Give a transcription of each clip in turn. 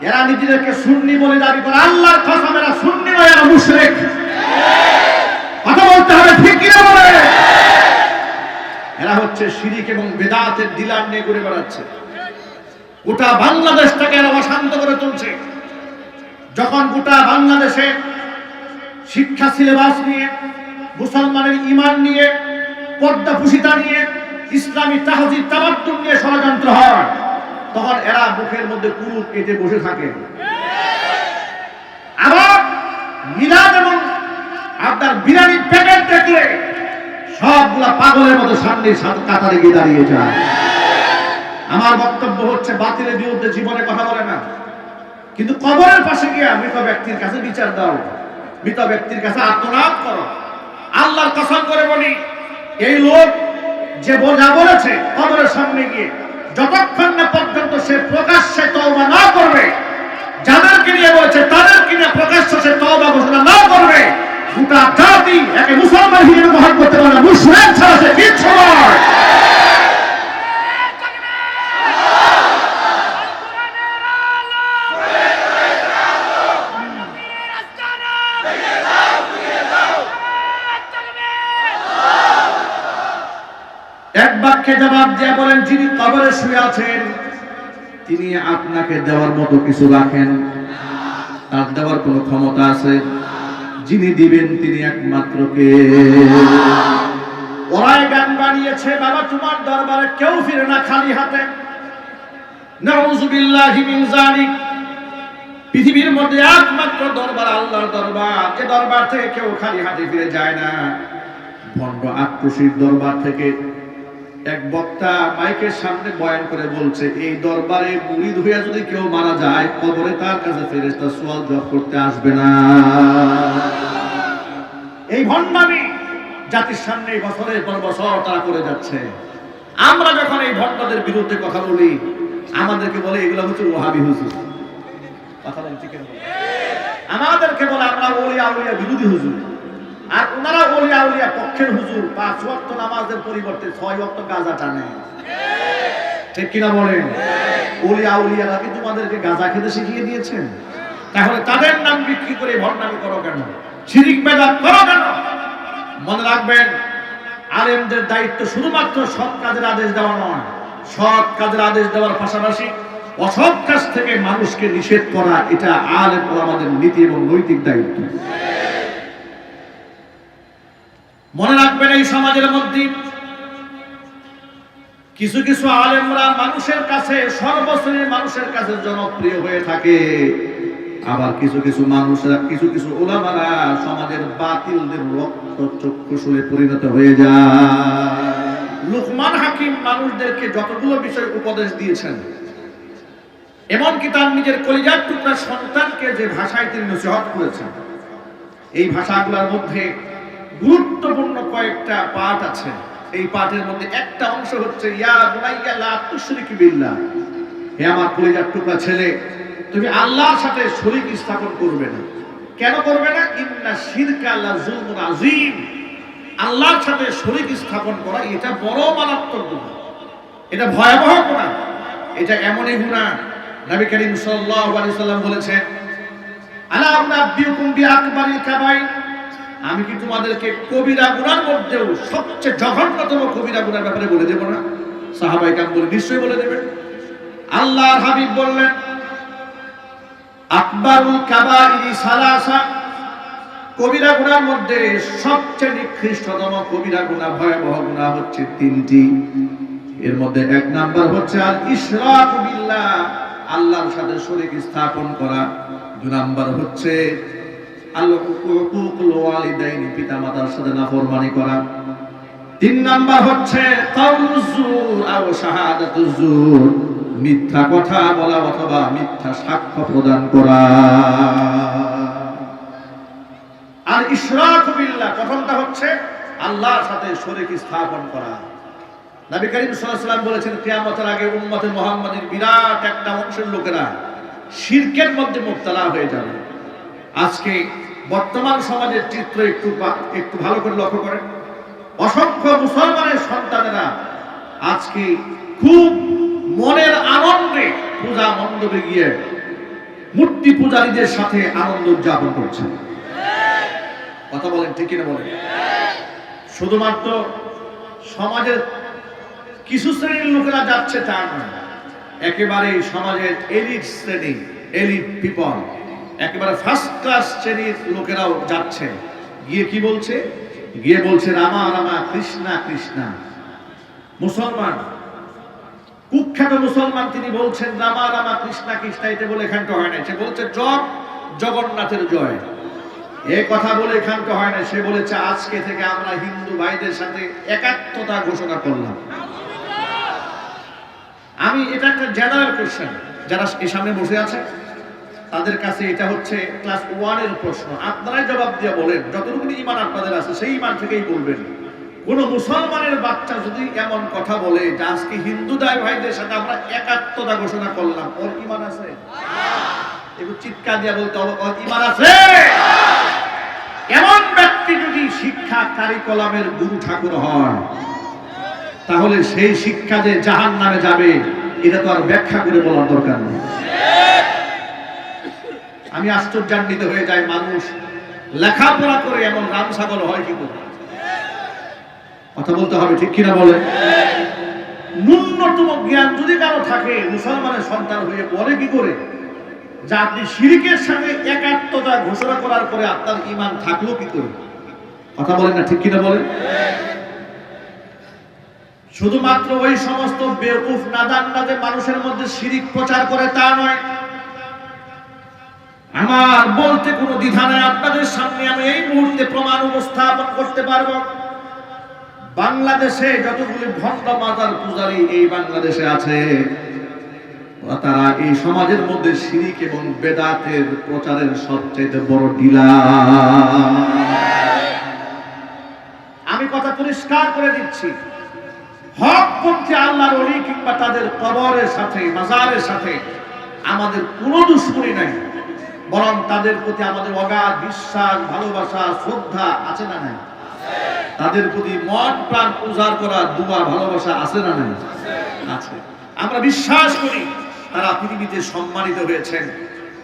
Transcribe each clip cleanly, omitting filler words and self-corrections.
এরা নিজেদেরকে সুন্নি বলে দাবি করে, আল্লাহর কসম এরা সুন্নি নয়, এরা মুশরিক। কথা বলতে হবে, ঠিক কি না বলে? এরা হচ্ছে শিরিক এবং বেদাতের ডিলার নিয়ে ঘুরে বেড়াচ্ছে। গোটা বাংলাদেশটাকে এরা অশান্ত করে তুলছে। যখন গোটা বাংলাদেশে শিক্ষা সিলেবাস নিয়ে, মুসলমানের ঈমান নিয়ে, পর্দাপুশিতা নিয়ে, ইসলামী তাহজিব তামাদ্দুন নিয়ে ষড়যন্ত্র হয়, তখন এরা মুখের মধ্যে কুরুপ কেটে বসে থাকে। আবার মিলাদ এবং আপনার বিরিয়ানির প্যাকেট দেখলে সবগুলা পাগলের মতো সামনে কাতারে গিয়ে দাঁড়িয়ে যায়। আমার বক্তব্য হচ্ছে, বাতিলের বিরুদ্ধে জীবনে কথা বলে না, কিন্তু কবরের পাশে গিয়ে মৃত ব্যক্তির কাছে বিচার দাও, মৃত ব্যক্তির কাছে আত্মনাদ করো। আল্লাহর কসম করে বলি, এই লোক যে বোঝা বলেছে কবরের সামনে গিয়ে, যতক্ষণ না পর্যন্ত সে প্রকাশ্যে তওবা না করবে, যাদেরকে নিয়ে বলেছে তাদেরকে নিয়ে প্রকাশ্যে সে তওবা ঘোষণা না করবে, গোটা জাতি একে মুসলমান হিসেবে গ্রহণ করতে পারে না। মুশরিক ছাড়া সে কিচ্ছু নয়। এক বাক্যে জবাব দিয়ে বলেন, যিনি কবরে শুয়ে আছেন তিনি আপনাকে দেওয়ার মতো কিছু রাখেন? তার দেওয়ার কোনো ক্ষমতা আছে? যিনি দিবেন তিনি একমাত্র কে? ওরাই গান বানিয়েছে, বাবা তোমার দরবারে কেউ ফিরে না খালি হাতে। নাউযুবিল্লাহি মিন যালিক। পৃথিবীর মধ্যে একমাত্র দরবার আল্লাহর দরবার, যে দরবার থেকে কেউ খালি হাতে ফিরে যায় না। ভণ্ড আক্রোশীর দরবার থেকে এক বক্তা মাইকের সামনে বয়ান করে বলছে, এই দরবারে মুরিদ হইয়া যদি কেউ মারা যায়, কবরে তার কাছে ফেরেশতা সওয়াল জবাব করতে আসবে না। এই ভণ্ডামি জাতির সামনে বছরের পর বছর তারা করে যাচ্ছে। আমরা যখন এই ভণ্ডদের বিরুদ্ধে কথা বলি, আমাদেরকে বলে এগুলো হচ্ছে ওহাবি হুজুর। কথা বলেন ঠিক না? আমাদেরকে বলে আমরা ওলিয়া আউলিয়া বিরোধী হুজুর, আর ওনারা ওলিয়া আউলিয়া পক্ষের হুজুর। 5 ওয়াক্ত নামাজের পরিবর্তে 6 ওয়াক্ত গাঁজা টানে। ঠিক কিনা বলেন? ওলিয়া আউলিয়ারা কি তোমাদেরকে গাঁজা খেতে শিখিয়ে দিয়েছেন? তাহলে তাদের নাম বিক্রি করে ভণ্ডামি করো কেন? শিরিক বেদাত করো কেন? মনে রাখবেন, আলেমদের দায়িত্ব শুধুমাত্র সৎ কাজের আদেশ দেওয়া নয়, সৎ কাজের আদেশ দেওয়ার পাশাপাশি অসৎ কাজ থেকে মানুষকে নিষেধ করা, এটা আলেম ওলামাদের নীতি এবং নৈতিক দায়িত্ব। মনে রাখবেন, এই সমাজের মধ্যে কিছু কিছু আলেমরা মানুষের কাছে, সর্বশ্রেণীর মানুষের কাছে জনপ্রিয় হয়ে থাকে, আবার কিছু কিছু মানুষরা, কিছু কিছু ওলামারা সমাজের বাতিলদের রক্তচক্ষুশূলে পরিণত হয়ে যায়। লুকমান হাকিম মানুষদেরকে যতগুলো বিষয় উপদেশ দিয়েছেন, এমনকি তার নিজের কলিজার টুকরা সন্তানকে যে ভাষায় তিনি নসিহত করেছেন, এই ভাষাগুলোর মধ্যে গুরুত্বপূর্ণ কয়েকটা পাঠ আছে। এই পাঠের মধ্যে একটা অংশ হচ্ছে, ইয়া বুনাইয়া লা তুশরিক বিল্লাহ, হে আমার কলিজার টুকরা ছেলে, তুমি আল্লাহর সাথে শরীক স্থাপন করবে না। কেন করবে না? ইন্না শিরকা লা যুলমুন আযীম, আল্লাহর সাথে শরীক স্থাপন করা এটা বড় মারাত্মক গুনাহ, এটা ভয়াবহ গুনাহ, এটা এমনই গুনাহ নবী করিম সাল্লাল্লাহু আলাইহি সাল্লাম বলেছেন, আলা উনাব্বিউকুম বিআকবারিল কাবাইর, আমি কি তোমাদেরকে কবিরা গুনার মধ্যেও সবচেয়ে জঘন্যতম কবিরা গুনার ব্যাপারে বলে দেব না? সাহাবায়ে কেরাম বলে, নিশ্চয়ই বলে দেবেন। আল্লাহর হাবিব বললেন, আকবারুল কাবাইরি সালাসা, কবিরা গুনার মধ্যে সবচেয়ে নিকৃষ্টতম কবিরা গুনাহ, ভয়াবহ গুনাহ হচ্ছে 3টি। এর মধ্যে 1 নাম্বার হচ্ছে আল ইশরাকু বিল্লাহ, আল্লাহর সাথে শরীক স্থাপন করা। 2 নাম্বার হচ্ছে আল হুকুকুল ওয়ালিদাইনি, পিতামাতার সাথে নাফরমানি করা। 3 নাম্বার হচ্ছে কাউলুজ জুর আও শাহাদাতুজ জুর, মিথ্যা কথা বলা অথবা মিথ্যা সাক্ষ্য প্রদান করা। আর ইশরাকু বিল্লাহ, প্রথমটা হচ্ছে আল্লাহর সাথে শরীক স্থাপন করা। নবী করিম সাল্লাল্লাহু আলাইহি ওয়াসাল্লাম বলেছেন, কিয়ামতের আগে উম্মতে মুহাম্মাদের বিরাট একটা অংশের লোকেরা শিরকের মধ্যে মুবতালা হয়ে যাবে। আজকে বর্তমান সমাজের চিত্র একটু ভালো করে লক্ষ্য করেন। অসংখ্য মুসলমানের সন্তানেরা আজকে খুব মনের আনন্দে পূজা মণ্ডপে গিয়ে মূর্তি পূজারীদের সাথে আনন্দ উদযাপন করছেন। কথা বলেন ঠিক কিনা বলেন? শুধুমাত্র সমাজের কিছু শ্রেণীর লোকেরা যাচ্ছে তা নয়, একেবারে সমাজের এলিট শ্রেণী, এলিট পিপল, একেবারে ফার্স্ট ক্লাস শ্রেণীর লোকেরাও যাচ্ছে। গিয়ে কি বলছে? গিয়ে বলছে রামা রামা কৃষ্ণা কৃষ্ণা। মুসলমান, কুখ্যাত মুসলমান, তিনি বলছেন রামা রামা কৃষ্ণা কৃষ্ণা। এটা বলে এখানটা হয় না, সে বলছে জয় জগন্নাথের জয়। এই কথা বলে এখানটা হয় না, সে বলেছে আজকে থেকে আমরা হিন্দু ভাইদের সাথে একাত্মতা ঘোষণা করলাম। আমি এটা একটা জেনারেল কোশ্চেন, যারা এই সামনে বসে আছে তাদের কাছে এটা হচ্ছে ক্লাস 1 এর প্রশ্ন। আপনারাই জবাব দিয়ে বলেন, যতটুকু ঈমান আপনাদের আছে সেই ঈমান থেকেই বলবেন। কোন মুসলমানের বাচ্চা যদি এমন কথা বলে যে আজকে হিন্দু ভাইদের সাথে আমরা একাত্মতা ঘোষণা করলাম, ওর ঈমান আছে? একটু চিৎকার দিয়ে বলতে হবে, ওর ঈমান আছে? এমন ব্যক্তি যদি শিক্ষা কারিকুলামের গুরু ঠাকুর হয়, তাহলে সেই শিক্ষা যে জাহান্নামে যাবে এটা তো আর ব্যাখ্যা করে বলার দরকার নেই। আমি আশ্চর্যান্বিত হয়ে যাই, মানুষ লেখাপড়া করে এমন রাম ছাগল হয় কি করে? কথা বলতে হবে ঠিক কিনা বলে? ন্যূনতম জ্ঞান যদি কারো থাকে, মুসলমানের সন্তান হয়ে বলে কি করে যে আপনি শিরকের সাথে একাত্মতা ঘোষণা করার পরে আপনার ঈমান থাকলো কি করে? কথা বলেন না ঠিক কিনা বলেন? শুধুমাত্র ওই সমস্ত বেওকুফ নাদানদের মানুষের মধ্যে শিরিক প্রচার করে তা নয়। আমার বলতে কোনো দ্বিধা নাই, আপনাদের সামনে আমি এই মুহূর্তে প্রমাণ উপস্থাপন করতে পারবো। বাংলাদেশে যতগুলি ভণ্ড মাজার পূজারী এই বাংলাদেশে আছে, তারা এই সমাজের মধ্যে শিরিক এবং বেদাতের প্রচারের সবচেয়ে বড় ডিলার। আমি কথা পরিষ্কার করে দিচ্ছি, হকপন্থী আল্লাহর ওলি কিংবা তাদের কবরের সাথে, মাজারের সাথে আমাদের কোনো দুশ্মনী নাই, বরং তাদের প্রতি আমাদের অগাধ বিশ্বাস, ভালোবাসা, শ্রদ্ধা আছে না নাই? তাদের প্রতি মন প্রাণ উজাড় করা দুয়া ভালোবাসা আছে না নাই? আছে। আমরা বিশ্বাস করি তারা পৃথিবীতে সম্মানিত হয়েছেন,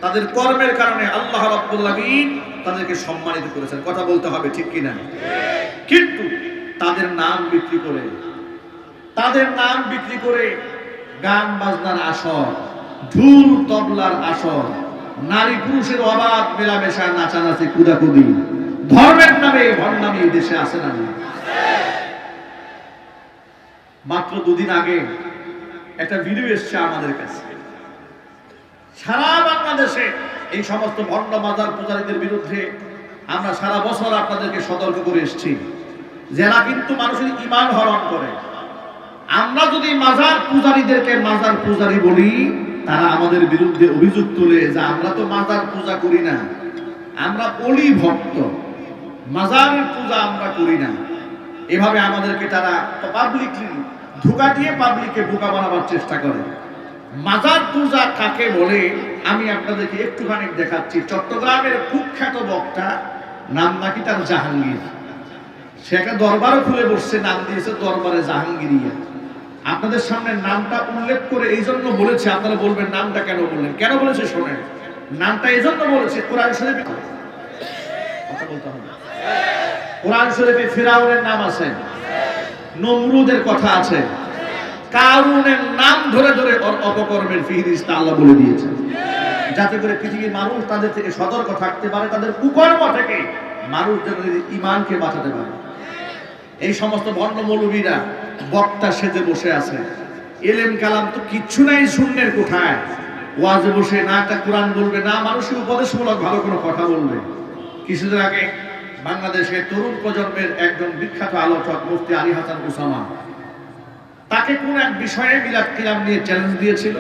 তাদের কর্মের কারণে আল্লাহ রাব্বুল আলামিন তাদেরকে সম্মানিত করেছেন। কথা বলতে হবে ঠিক কিনা? কিন্তু তাদের নাম বিক্রি করে, তাদের নাম বিক্রি করে গান বাজনার আসর, ঢোল তবলার আসর, নারী পুরুষের অবাধ মেলামেশা, নাচানাচি, কুদাকুদি, ধর্মের নামে ভণ্ডামি দেশে আছে না? মাত্র 2 দিন আগে একটা ভিডিও এসছে আমাদের কাছে। সারা বাংলাদেশে এই সমস্ত ভণ্ড মাজার পূজারীদের বিরুদ্ধে আমরা সারা বছর আপনাদেরকে সতর্ক করে এসেছি, যারা কিন্তু মানুষের ঈমান হরণ করে। আমরা যদি মাজার পূজারীদেরকে মাজার পূজারী বলি, তারা আমাদের বিরুদ্ধে অভিযোগ তোলে যে আমরা তো মাজার পূজা করি না, আমরা অলি ভক্ত, মাজারের পূজা আমরা করি না। এভাবে আমাদেরকে তারা পাবলিকলি ধোঁকা দিয়ে পাবলিককে বোকা বানাবার চেষ্টা করে। মাজার পূজা কাকে বলে আমি আপনাদেরকে একটুখানি দেখাচ্ছি। চট্টগ্রামের কুখ্যাত বক্তা, নাম নাকি তার জাহাঙ্গীর, সে একটা দরবারও খুলে বসছে, নাম দিয়েছে দরবারে জাহাঙ্গীরিয়া। আপনাদের সামনে নামটা উল্লেখ করে এই জন্য বলেছে, আপনারা বলবেন নামটা কেন বললেন? কেন বলেছে শোনেন। নামটা এই জন্য বলেছে, কোরআন শরীফে কথা বলতে হবে, কোরআন শরীফে ফিরাউনের নাম আছে, নমরুদের কথা আছে, কারুনের নাম ধরে ধরে অপকর্মের ফিহরিস্ত আল্লাহ বলে দিয়েছেন, যাতে করে পৃথিবীর মানুষ তাদের থেকে সতর্ক থাকতে পারে, তাদের কুকর্ম থেকে মানুষ যেন ঈমানকে বাঁচাতে পারে। এই সমস্ত ভণ্ড মৌলবীরা বক্তা সেজে বসে আছে, এলেম কালাম তো কিচ্ছু নাই, শূন্যের কোঠায় ওয়াজে বসে না একটা কোরআন বলবে, না মানুষের উপদেশমূলক ভালো কোনো কথা বলবে। কিছুদিন আগে বাংলাদেশের তরুণ প্রজন্মের একজন বিখ্যাত আলোচক মুফতি আলী হাসান উসামা, তাকে কোন এক বিষয়ে মিলাদ কিরাম নিয়ে চ্যালেঞ্জ দিয়েছিল।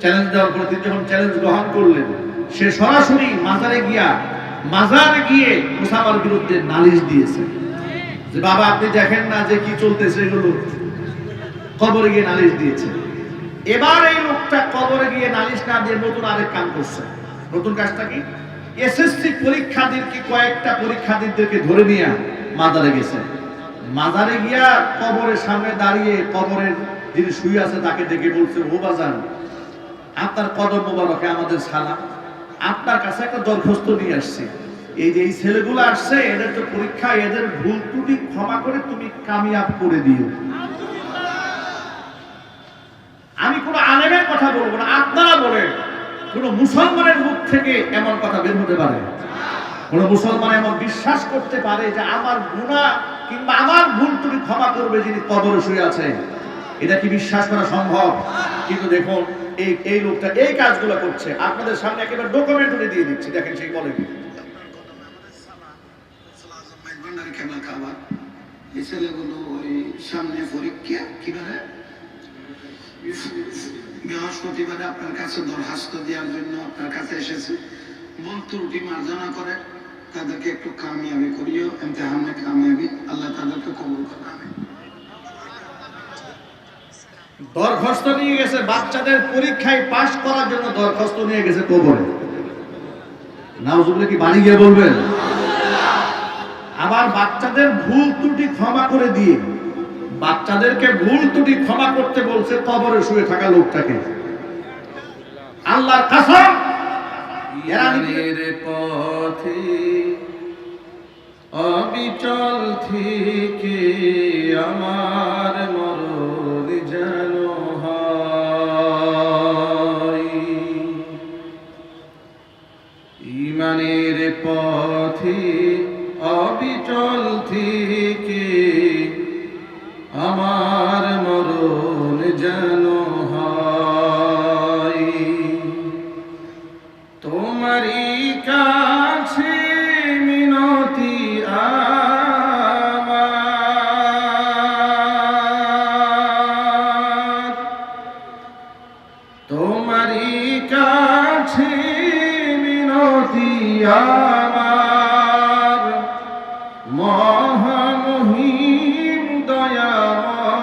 চ্যালেঞ্জ দেওয়ার পর তিনি যখন চ্যালেঞ্জ গ্রহণ করলেন, সে সরাসরি মাজারে গিয়ে উসামার বিরুদ্ধে নালিশ দিয়েছে যে বাবা আপনি দেখেন না যে কি চলতেছে, এগুলো কবরে গিয়ে নালিশ দিয়েছে। এবার এই লোকটা কবরে গিয়ে নালিশ না দিয়ে নতুন আরেক কাম করছে। নতুন কাজটা কি? এসএসসি পরীক্ষার্থীকে কয়েকটা পরীক্ষার্থীদেরকে ধরে নিয়ে মাজারে গেছে। মাজারে গিয়া কবরের সামনে দাঁড়িয়ে কবরের যিনি শুয়ে আছে তাকে ডেকে বলছে, ও বাজান আপনার কদম মোবারকে আমাদের সালাম, আপনার কাছে একটা দরখাস্ত নিয়ে আসছি, এই যে এই ছেলেগুলো আসছে, এদের তো পরীক্ষা, এদের ভুল ত্রুটি ক্ষমা করে তুমি কামিয়াব করে দিও। আমি কোনো আলেমের কথা বলবো না, আপনারা বলেন কোন মুসলমানের মুখ থেকে এমন কথা বের হতে পারে? কোন মুসলমান এমন বিশ্বাস করতে পারে যে আমার গুনাহ কিংবা আমার ভুল ত্রুটি ক্ষমা করবে যিনি কবরে শুয়ে আছে? এটা কি বিশ্বাস করা সম্ভব? কিন্তু দেখুন এই লোকটা এই কাজগুলো করছে, আপনাদের সামনে একেবারে ডকুমেন্টারি দিয়ে দিচ্ছি, দেখেন সেই বলে কি। এই ছেলেগুলো ওই সামনে পরীক্ষা কিভাবে বৃহস্পতিবারে আপনার কাছে দরখাস্ত দেওয়ার জন্য আপনার কাছে এসেছে, ভুল ত্রুটি মার্জনা করে তাদেরকে একটু কামিয়াবি করিও, ইমতিহানে কামিয়াবি, আল্লাহ তাদেরকে কবুল করে। দরখাস্ত নিয়ে গেছে, বাচ্চাদের পরীক্ষায় পাশ করার জন্য দরখাস্ত নিয়ে গেছে কবরে। নাউজুবিল্লাহ কি বাড়ি গিয়ে বলবেন? আবার বাচ্চাদের ভুল ত্রুটি ক্ষমা করে দিয়ে বাচ্চাদেরকে ভুল ত্রুটি ক্ষমা করতে বলছে কবরে শুয়ে থাকা লোকটাকে। আল্লাহর কসম, ইমানের পথে অবিচল থেকে আমার মরণ যেন হয়। ইমানের পথে অবিচল থেকে আমার মরণ যেন হয়। তোমারই কাছে মিনতি আমার, তোমারই কাছে মিনতি আমার, মহামহিম দয়াময়।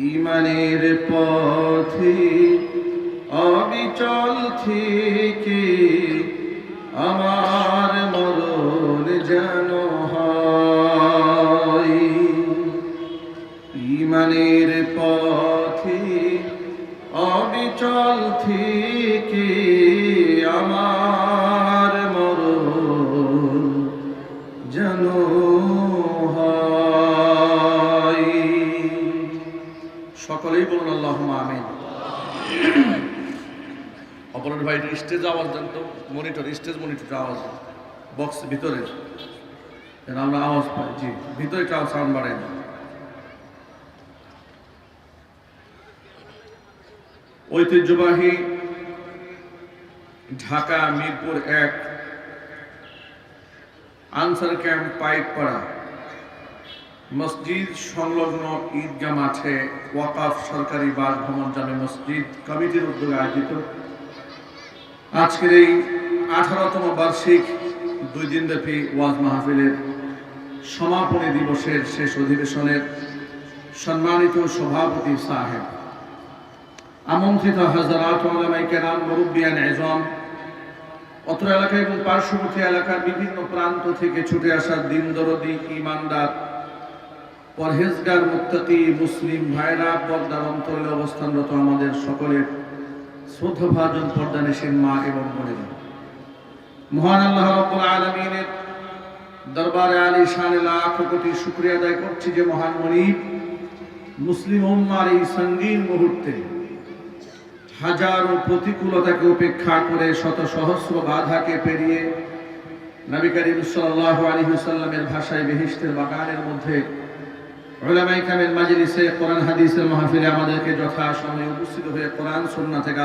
ইমানের পথে অবিচল থেকে আমার মরণ যেন হয়। ইমানের পথে অবিচল থেকে আমার মরণ যেন হয়। সকলেই বলুন আল্লাহুম্মা আমিন। অপরাধ ভাই স্টেজ আওয়াজ দেন তো, মনিটর, স্টেজ মনিটর আওয়াজ, বক্স ভিতরে যেন আমরা আওয়াজ পাই। জি, ভিতরে সাউন্ড বাড়াই না। ঐতিহ্যবাহী ঢাকা মিরপুর 1 আনসার ক্যাম্প পাইকপাড়া মসজিদ সংলগ্ন ঈদগাহ মাঠে ওয়াকাফ সরকারি বাসভবন জামে মসজিদ কমিটির উদ্যোগে আয়োজিত আজকের এই 18তম বার্ষিক 2 দিনব্যাপী ওয়াজ মাহফিলের সমাপনী দিবসের শেষ অধিবেশনের সম্মানিত সভাপতি সাহেব, আমন্ত্রিত হাজারাত উলামায়ে কেরাম, মুরব্বিয়ান ইজম, অত্র এলাকা এবং পার্শ্ববর্তী এলাকার বিভিন্ন প্রান্ত থেকে ছুটে আসা দিন দরদি, ইমানদার, পরহেজগার, মুত্তাকি মুসলিম ভাইরা, পর্দার অন্তরে অবস্থানরত আমাদের সকলের শ্রদ্ধাভাজন পর্দানিশীন মা এবং বোনেরা, মহান আল্লাহ রাব্বুল আলামিনের দরবারে আলিশানে লাখ কোটি শুকরিয়া আদায় করছি যে মহান মুনিব মুসলিম উম্মার এই সঙ্গীন মুহূর্তে হাজারো প্রতিকূলতাকে উপেক্ষা করে, শত সহস্র বাধাকে পেরিয়ে নবী করিম সাল্লাল্লাহু আলাইহি ওয়াসাল্লামের ভাষায় বেহেশতের বাগানের মধ্যে উলামায়ে কেরামের মাজলিসে কোরআন হাদিসের মাহফিলে আমাদেরকে যথাসময়ে উপস্থিত হয়ে কোরআন সুন্নাহ থেকে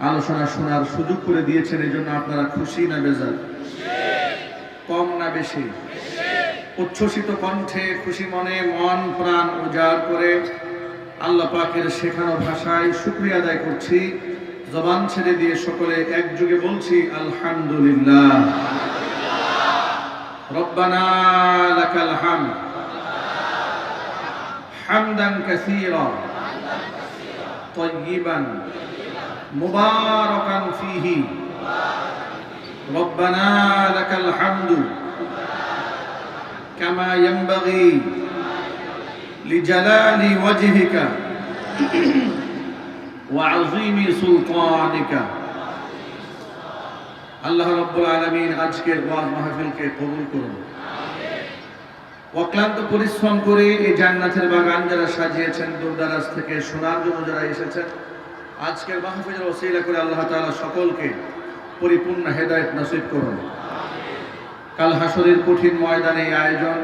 আলোচনা শোনার সুযোগ করে দিয়েছেন। এই জন্য আপনারা খুশি না বেজার? কম না বেশি? উচ্ছ্বসিত কণ্ঠে, খুশি মনে, মন প্রাণ উজাড় করে আল্লাহ পাকের শেখানো ভাষায় শুকরিয়া আদায় করছি। জবান ছেড়ে দিয়ে সকলে একযোগে বলছি আলহামদুলিল্লাহ। রব্বানা লাকাল হামদ হামদান কাসীরা তাইয়িবান মুবারাকান ফীহি। রব্বানা লাকাল হামদু কামা ইয়ানবাগি লিজালালি ওয়াজহিকা وعظيم سلطانك আল্লাহ রাব্বুল আলামিন আজকের ওয়াজ মাহফিলকে কবুল করুন। অক্লান্ত পরিশ্রম করে এই জান্নাতের বাগান যারা সাজিয়েছেন, দূরদরাজ থেকে শোনার জন্য যারা এসেছেন, আজকের মাহফিলের ওসিলা করে আল্লাহ তাআলা সকলকে পরিপূর্ণ হেদায়েত নসিব করুন। কাল হাসরের কঠিন ময়দানে এই আয়োজন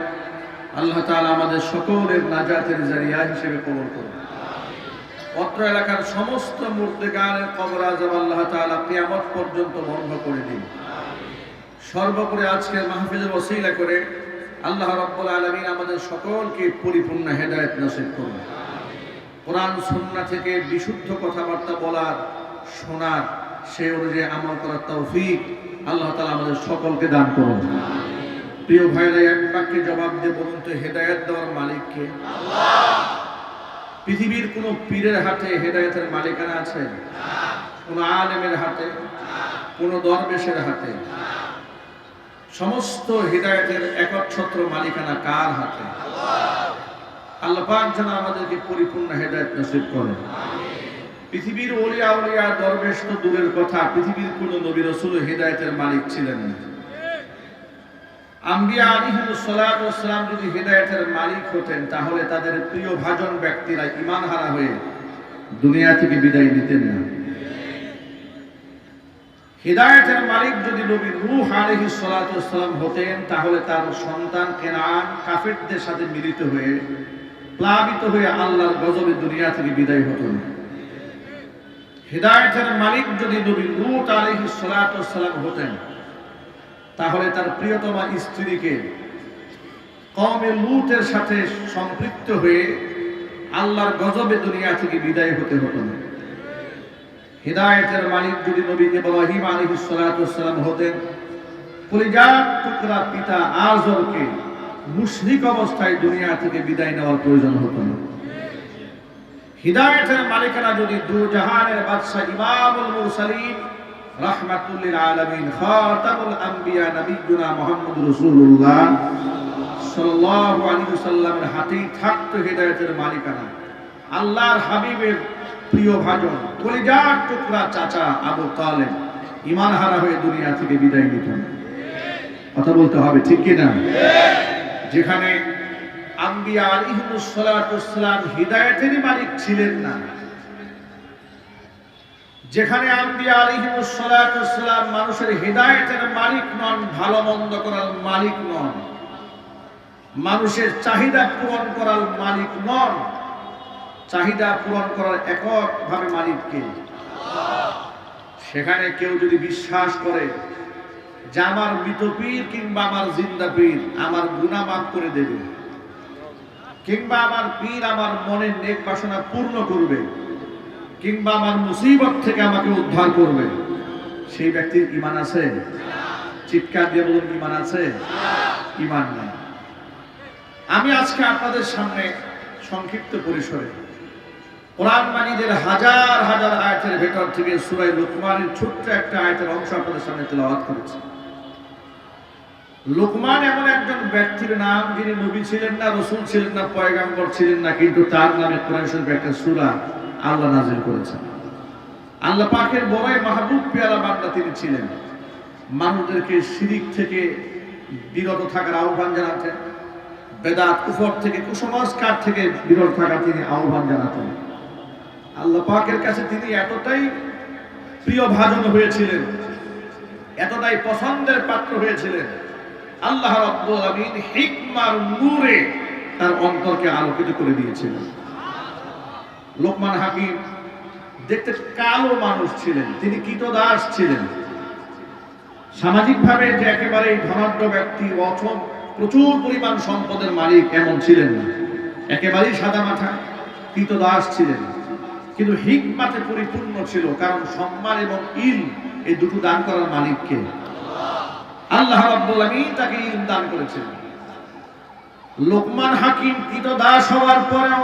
আল্লাহ তাআলা আমাদের সকলের নাজাতের জারিয়া হিসেবে কবুল করুন। অত্র এলাকার সমস্ত মুর্দেগানের কবর আযাব আল্লাহ তাআলা কিয়ামত পর্যন্ত বন্ধ করে দিন। সর্বোপরি আজকের মাহফিলের ওসিলা করে আল্লাহ রাব্বুল আলামিন আমাদের সকলকে পরিপূর্ণ হেদায়েত নসিব করুন। কোরআন সুন্নাহ থেকে বিশুদ্ধ কথাবার্তা বলার, শোনার, সেই অনুযায়ী আমল করার তৌফিক আল্লাহ তাআলা আমাদের সকলকে দান করুন। প্রিয় ভাইরা, এক বাক্যে জবাব দিয়ে বলুন তো, হেদায়েত দেওয়ার মালিক কে? আল্লাহ। পৃথিবীর কোন পীরের হাতে হেদায়েতের মালিকানা আছে? কোন আলেমের হাতে? কোন দরবেশের হাতে? সমস্ত হিদায়াতের একচ্ছত্র মালিকানা কার হাতে? আল্লাহ পাক যেন আমাদেরকে পরিপূর্ণ হেদায়েত নসিব করেন। পৃথিবীর ওলিয়া উলিয়া দরবেশ তো দূরের কথা, পৃথিবীর কোন নবী রাসূল হিদায়াতের মালিক ছিলেন না। আম্বিয়া আলাইহিমুস সালাতু ওয়াস সালাম যদি হিদায়াতের মালিক হতেন, তাহলে তাদের প্রিয় ভাজন ব্যক্তিরা ঈমান হারা হয়ে দুনিয়া থেকে বিদায় নিতেন না। হিদায়াতের মালিক যদি নবী নূহ আলাইহিস সালাতু ওয়াস সালাম হতেন, তাহলে তার সন্তান কেনান কাফেরদের সাথে মিলিত হয়ে প্লাবিত হয়ে আল্লাহর গজবে দুনিয়া থেকে বিদায় হতো না। হিদায়াতের মালিক যদি নবী লূত আলাইহিস সালাতু ওয়াস সালাম হতেন, তাহলে তার প্রিয়তমা স্ত্রীকে কওমে লূতের সাথে সম্পৃক্ত হয়ে আল্লাহর গজবে দুনিয়া থেকে বিদায় হতে হতো না। হিদায়াতের মালিক যদি নবী ইব্রাহিম আলাইহিস সালাতু ওয়াস সালাম হতেন, কলিজার টুকরা পিতা আযরকে মুশরিক অবস্থায় দুনিয়া থেকে বিদায় নেওয়ার প্রয়োজন হতো না। হিদায়াতের মালিকানা যদি দুজাহানের বাদশা ইমামুল মুরসালিন রাহমাতুল লিল আলামিন খাতামুল আম্বিয়া নবিয়ুনা মুহাম্মদুর রাসূলুল্লাহ সাল্লাল্লাহু আলাইহি ওয়াসাল্লামের হাতেই থাকতো হিদায়াতের মালিকানা, আল্লাহর হাবিবের প্রিয় ভাজন কলিজার টুকরা চাচা আবু তালেব ঈমান হারা হয়ে দুনিয়া থেকে বিদায় নিতেন। কথা বলতে হবে, ঠিক কি না? যেখানে আম্বিয়া আলাইহিমুস সালাতু ওয়াস সালাম হিদায়াতেরই মালিক ছিলেন না, যেখানে আম্বিয়া আলাইহিমুস সালাতু ওয়াস সালাম মানুষের হিদায়াতের মালিক নন, ভালো মন্দ করার মালিক নন, মানুষের চাহিদা পূরণ করার মালিক নন, চাহিদা পূরণ করার এককভাবে মালিককে। সেখানে কেউ যদি বিশ্বাস করে যে আমার মৃত পীর কিংবা আমার জিন্দা পীর আমার গুনাহ মাফ করে দেবে, কিংবা আমার পীর আমার মনের নেক বাসনা পূর্ণ করবে, কিংবা আমার মুসিবত থেকে আমাকে উদ্ধার করবে, সেই ব্যক্তির ঈমান আছে? চিৎকার দিয়ে বলুন, ঈমান আছে? ঈমান নেই। আমি আজকে আপনাদের সামনে সংক্ষিপ্ত পরিসরে কোরআন মাজিদের হাজার হাজার আয়াতের ভেতর থেকে সূরা লুকমানের ছোট্ট একটা আয়াতের অংশ আপনাদের সামনে তেলাওয়াত করেছি। লুকমান এমন একজন ব্যক্তির নাম যিনি নবী ছিলেন না, রাসূল ছিলেন না, পয়গম্বর ছিলেন না, কিন্তু তার নামে কোরআন শরীফে একটা সূরা আল্লাহ নাযিল করেছেন। আল্লাহ পাকের বড়ই মাহবুব পেয়ারা বান্দা তিনি ছিলেন। মানুষদেরকে শিরিক থেকে বিরত থাকার আহ্বান জানাতেন, বেদাত কুফর থেকে কুসংস্কার থেকে বিরত থাকার তিনি আহ্বান জানাতেন। আল্লাহ পাকের কাছে তিনি এতটাই প্রিয় ভাজন হয়েছিলেন, এতটাই পছন্দের পাত্র হয়েছিলেন, আল্লাহ রাব্বুল আলামিন হিকমার নূরে তার অন্তরকে আলোকিত করে দিয়েছিলেন। লোকমান হাকিম দেখতে কালো মানুষ ছিলেন, তিনি কীতদাস ছিলেন। সামাজিকভাবে যে একেবারে ধনাঢ্য ব্যক্তি, প্রচুর পরিমাণ সম্পদের মালিক এমন ছিলেন না, একেবারেই সাদা মাথা কীতদাস ছিলেন, কিন্তু হিকমাতে পরিপূর্ণ ছিল। কারণ সম্মান এবং ইলম এই দুটো দান করার মালিককে আল্লাহ রাব্বুল আলামিন তাকে ইলম দান করেছেন। লোকমান হাকিম কীতদাস হওয়ার পরেও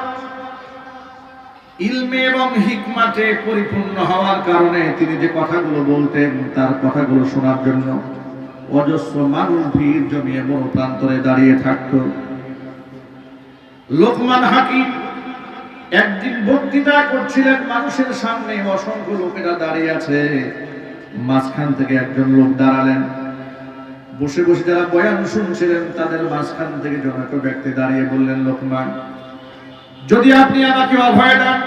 ইলমে এবং হিকমাতে পরিপূর্ণ হওয়ার কারণে তিনি যে কথাগুলো বলতেন, তার কথাগুলো শোনার জন্য অজস্র মানুষ ভিড় জমিয়ে মরু প্রান্তরে দাঁড়িয়ে থাকত। লোকমান হাকিম একদিন বক্তৃতা করছিলেন মানুষের সামনে, অসংখ্য লোকেরা দাঁড়িয়ে আছে, মাঝখান থেকে একজন লোক দাঁড়ালেন। বসে বসে যারা বয়ান শুনছিলেন তাদের মাঝখান থেকে জনৈক ব্যক্তি দাঁড়িয়ে বললেন, লোকমান, যদি আপনি আমাকে অভয় দেন,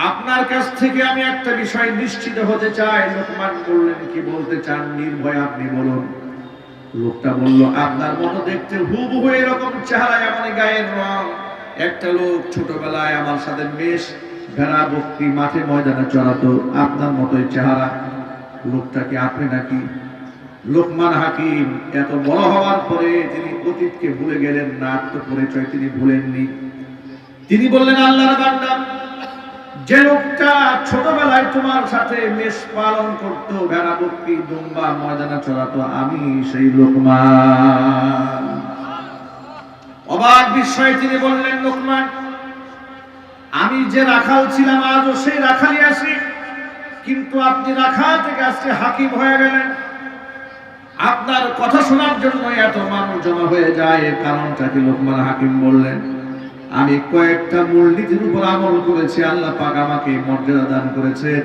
আপনার কাছ থেকে আমি একটা বিষয় নিশ্চিত হতে চাই। লোকমান বললেন, কি বলতে চান? নির্ভয় আপনি বলুন। লোকটা বলল, আপনার মতো দেখতে হুবহু এরকম চেহারা, এমন গায়ের রং একটা লোক ছোটবেলায় আমার সাথে বেশ ভেড়া বকরি মাঠে ময়দানে চড়াতো, আপনার মতোই চেহারা। লোকটা কি আপনি নাকি? লোকমান হাকিম এত বড় হওয়ার পরে তিনি অতীতকে ভুলে গেলেন না, আত্মপরিচয় তিনি ভুলেননি। তিনি বললেন, আল্লাহর বান্দা, যে লোকটা ছোটবেলায় তোমার সাথে মেষ পালন করতো, ভেড়া বকরি দুম্বা ময়দানে চড়াতো, আমি সেই লোকমান। অবাক বিস্ময়ে তিনি বললেন, লোকমান, আমি যে রাখাল ছিলাম আজও সেই রাখালই আছি, কিন্তু আপনি রাখাল থেকে আজকে হাকিম হয়ে গেলেন। আপনার কথা শোনার জন্য এত মানুষ জমা হয়ে যায়, এর কারণটা কি? লোকমান হাকিম বললেন, আমি কয়েকটা মূলনীতির উপর আমল করেছি, আল্লাহ পাক আমাকে মর্যাদা দান করেছেন।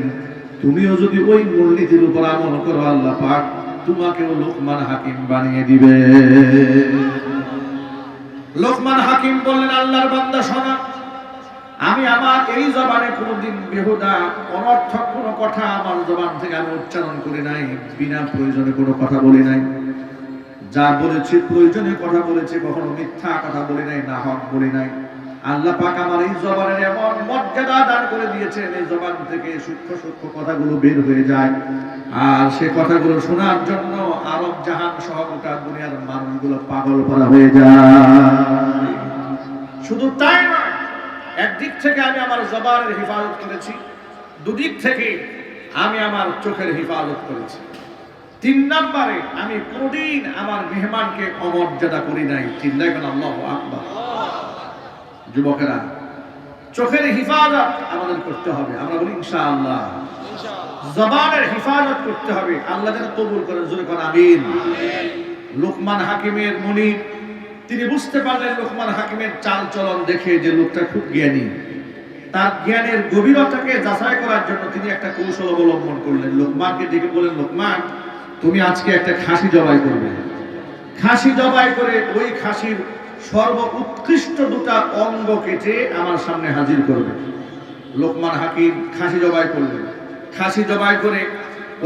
তুমিও যদি ওই মূলনীতির উপর আমল করো, আল্লাহ পাক তোমাকেও লোকমান হাকিম বানিয়ে দিবে। লোকমান হাকিম বললেন, আল্লাহর বান্দা শোনো, আমি আমার এই জবানে কোনোদিন বেহুদা অনর্থক কোনো কথা আমার জবান থেকে আমি উচ্চারণ করি নাই, বিনা প্রয়োজনে কোনো কথা বলি নাই। যা বলেছি প্রয়োজনে কথা বলেছি, কখনো মিথ্যা কথা বলি নাই, না হক বলি নাই। আল্লাহ পাক আমার এই জবানের এমন মর্যাদা দান করে দিয়েছেন, এই জবান থেকে সূক্ষ্ম সূক্ষ্ম কথাগুলো বের হয়ে যায়, আর সে কথাগুলো শোনার জন্য আরব জাহান সহ গোটা দুনিয়ার মানুষগুলো পাগল করা হয়ে যায়। শুধু তাই নয়, একদিক থেকে আমি আমার জবানের হেফাজত করেছি, দুদিক থেকে আমি আমার চোখের হেফাজত করেছি। 3 নম্বরে, আমি কোনদিন আমার মেহমানকে অমর্যাদা করি নাই। চিল্লাইবেন আল্লাহু আকবার। যুবকেরা, চোখের হেফাজত আমাদের করতে হবে। আমরা বলি ইনশাআল্লাহ। জবানের হেফাজত করতে হবে। আল্লাহ যেন কবুল করেন, জোরে করেন আমিন। লোকমান হাকিমের মুনিব তিনি বুঝতে পারলেন লোকমান হাকিমের চাল চলন দেখে যে লোকটা খুব জ্ঞানী। তার জ্ঞানের গভীরতাকে যাচাই করার জন্য তিনি একটা কৌশল অবলম্বন করলেন। লোকমানকে ডেকে বললেন, লোকমান, তুমি আজকে একটা খাসি জবাই করবে। খাসি জবাই করে ওই খাসির সর্ব উৎকৃষ্ট 2টা অঙ্গ কেটে আমার সামনে হাজির করবে। লোকমান হাকিম খাসি জবাই করলেন। খাসি জবাই করে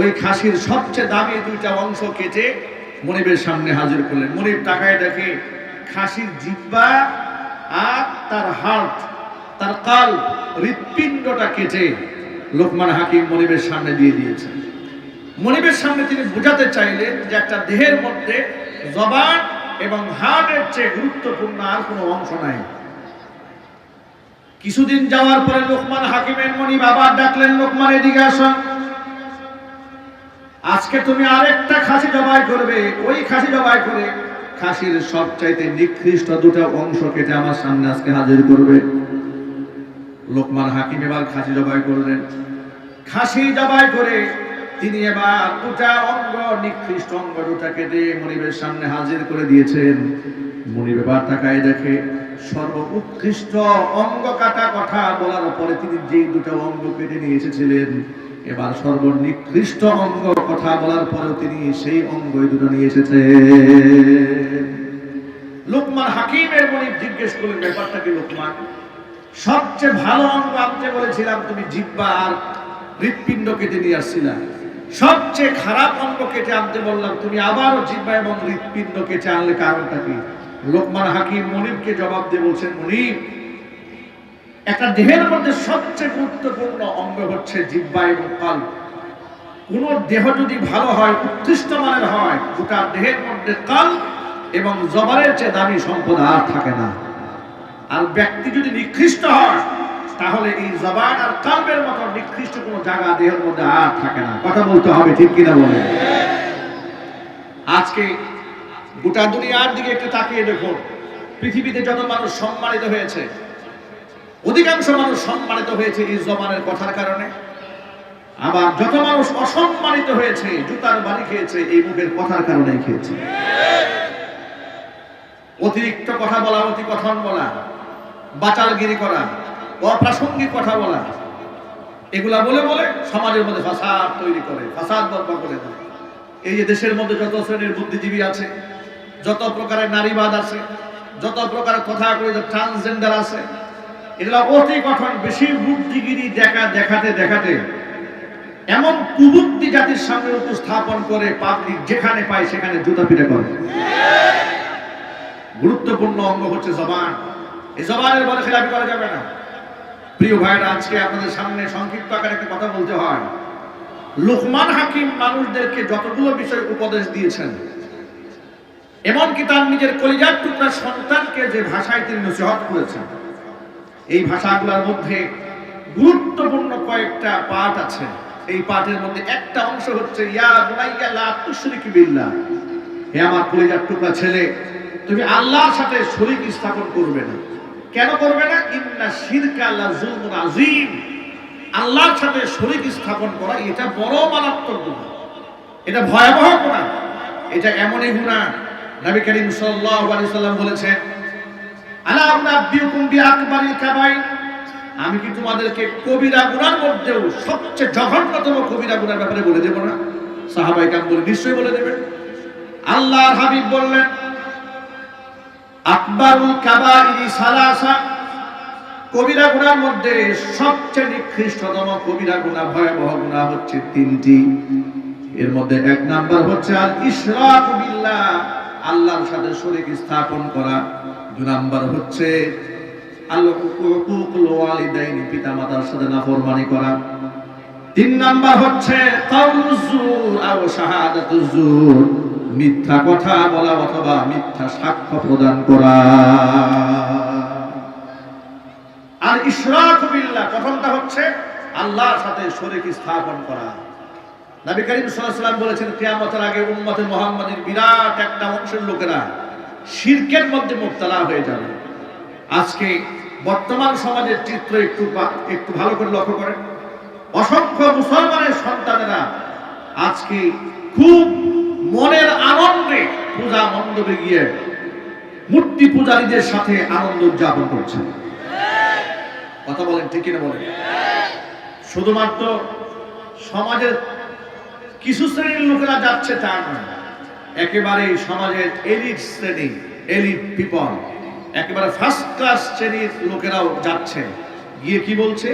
ওই খাসির সবচেয়ে দামি 2টা অংশ কেটে মনিবের সামনে হাজির করলেন। মনিব তাকায় দেখে খাসির জিহ্বা আর তার হার্ট, তার কাল, হৃৎপিণ্ডটা কেটে লোকমান হাকিম মনিবের সামনে দিয়ে দিয়েছেন। মনিবের সামনে তিনি বোঝাতে চাইলেন যে একটা দেহের মধ্যে জবান এবং হার্টের চেয়ে গুরুত্বপূর্ণ আর কোনো অংশ নাই। কিছুদিন যাওয়ার পরে লোকমান হাকিমের মনিব আবার ডাকলেন, লোকমান, এদিকে আসো, আজকে তুমি আরেকটা খাসি জবাই করবে। ওই খাসি জবাই করে খাসির সবচাইতে নিকৃষ্ট 2টা অংশ কেটে আমার সামনে আজকে হাজির করবে। লোকমান হাকিম এবার খাসি জবাই করলেন। খাসি জবাই করে তিনি এবার 2টা অঙ্গ, নিকৃষ্ট অঙ্গ 2টা কেটে মনিবের সামনে হাজির করে দিয়েছেন। মনিব এবার তাকায় দেখে সর্ব উৎকৃষ্ট অঙ্গ কাটা কথা বলার পরে তিনি যেই 2টা অঙ্গ কেটে নিয়ে এসেছিলেন, এবার সর্বনিকৃষ্ট অঙ্গ কথা বলার পরেও তিনি সেই অঙ্গই 2টো নিয়ে এসেছেন। লোকমান হাকিমের মনিব জিজ্ঞেস করলেন, ব্যাপারটা কি লোকমান? সবচেয়ে ভালো অঙ্গ আনতে বলেছিলাম, তুমি জিহ্বা আর হৃৎপিণ্ড কেটে নিয়ে আসছিলা। সবচেয়ে খারাপ অঙ্গ কেটে আনতে বললাম, তুমি আবারও জিহ্বা এবং হৃৎপিণ্ড কেটে আনলে, কারণটা কি? লোকমান হাকিম মনিবকে জবাব দিয়ে বলছেন, মনিব, একটা দেহের মধ্যে সবচেয়ে গুরুত্বপূর্ণ অঙ্গ হচ্ছে জিহ্বা এবং কাল। কোন দেহ যদি ভালো হয়, উৎকৃষ্ট মানের হয়, গোটা দেহের মধ্যে কাল এবং জবানের চেয়ে দামি সম্পদ আর থাকে না। আর ব্যক্তি যদি নিকৃষ্ট হয়, তাহলে এই জবান আর কালবের মতো নিকৃষ্ট কোনো জায়গা দেহের মধ্যে আর থাকে না। কথা বলতে হবে, ঠিক কিনা বলেন? আজকে গোটা দুনিয়ার দিকে একটু তাকিয়ে দেখুন, পৃথিবীতে যত মানুষ সম্মানিত হয়েছে, অধিকাংশ মানুষ সম্মানিত হয়েছে এই জবানের কথার কারণে। আবার যত মানুষ অসম্মানিত হয়েছে, জুতার বাড়ি খেয়েছে এই মুখের কথার কারণেই খেয়েছে। অতিরিক্ত কথা বলা, অতি কথন বলা, বাচালগিরি করা, অপ্রাসঙ্গিক কথা বলা, এগুলা বলে বলে সমাজের মধ্যে ফাসাদ তৈরি করে, ফাসাদ বর্পা করে দেয়। এই যে দেশের মধ্যে যত শ্রেণীর বুদ্ধিজীবী আছে, যত প্রকারের নারীবাদ আছে, যত প্রকারের কথা করে ট্রান্সজেন্ডার আছে, এগুলা অতি কঠোর বেশি বুদ্ধিগিরি দেখাতে দেখাতে এমন কুবুদ্ধি জাতির সামনে উপস্থাপন করে পাবলিক যেখানে পায় সেখানে জুতা পিটা করে। গুরুত্বপূর্ণ অঙ্গ হচ্ছে জবান। এই জবানের বলে খেলাপি করা যাবে না। প্রিয় ভাইরা, আজকে আপনাদের সামনে সংক্ষিপ্ত আকারে একটা কথা বলতে হয়। লুকমান হাকিম মানুষদেরকে যতগুলো বিষয় উপদেশ দিয়েছেন, এমনকি তার নিজের কলিজার টুকরা সন্তানকে যে ভাষায় তিনি নসিহত করেছেন, এই ভাষাগুলোর মধ্যে গুরুত্বপূর্ণ কয়েকটা পাঠ আছে। এই পাঠের মধ্যে একটা অংশ হচ্ছে ইয়া বুনাইয়া লা তুশরিক বিল্লাহ, হে আমার কলিজার টুকরা ছেলে, তুমি আল্লাহর সাথে শরীক স্থাপন করবে না। কেন করবে না? ইন্না শিরকা লা যুলমুন আযীম, আল্লাহর সাথে শরীক স্থাপন করা এটা বড় মারাত্মক গুনাহ, এটা ভয়াবহ গুনাহ, এটা এমনই গুনাহ নবী করিম সাল্লাল্লাহু আলাইহি সাল্লাম বলেছেন, আলা উনাব্বিউকুম বিআকবারিল কাবাইর, আমি কি তোমাদেরকে কবিরা গুনার মধ্যেও সবচেয়ে জঘন্যতম কবিরা গুনার ব্যাপারে বলে দেব না? সাহাবায়ে কেরাম বলে, নিশ্চয়ই বলে দেবেন। আল্লাহর হাবিব বললেন, আকবারুল কাবাইরি সালাসা, কবিরা গুনার মধ্যে সবচেয়ে নিকৃষ্টতম কবিরা গুনাহ, ভয়াবহ গুনাহ হচ্ছে তিনটি। এর মধ্যে এক নাম্বার হচ্ছে আল ইশরাক বিল্লাহ, আল্লাহর সাথে শরীক স্থাপন করা। দুই নাম্বার হচ্ছে আল হুকুকুল ওয়ালিদাইন, পিতামাতার সাথে নাফরমানি করা। তিন নাম্বার হচ্ছে কাউলুজ জুর আও শাহাদাতুজ জুর, মিথ্যা কথা বলা অথবা মিথ্যা সাক্ষ্য প্রদান করা। আর ইশরাক বিল্লাহ, প্রথমটা হচ্ছে আল্লাহর সাথে শরীক স্থাপন করা। নবী করিম সাল্লাল্লাহু আলাইহি ওয়াসাল্লাম বলেছেন, কিয়ামতের আগে উম্মতে মুহাম্মাদের বিরাট একটা অংশের লোকেরা শিরকের মধ্যে মুবতালা হয়ে যাবে। আজকে বর্তমান সমাজের চিত্র একটু ভালো করে লক্ষ্য করেন। অসংখ্য মুসলমানের সন্তানেরা আজকে খুব মনের আনন্দে পূজা মণ্ডপে গিয়ে মূর্তি পূজারীদের সাথে আনন্দ উদযাপন করছে। কথা বলেন ঠিক কিনা বলেন? শুধুমাত্র সমাজের কিছু শ্রেণীর লোকেরা যাচ্ছে তা নয়, একেবারে সমাজের এলিট শ্রেণী, এলিট পিপল, একেবারে ফার্স্ট ক্লাস শ্রেণীর লোকেরাও যাচ্ছে। গিয়ে কি বলছে?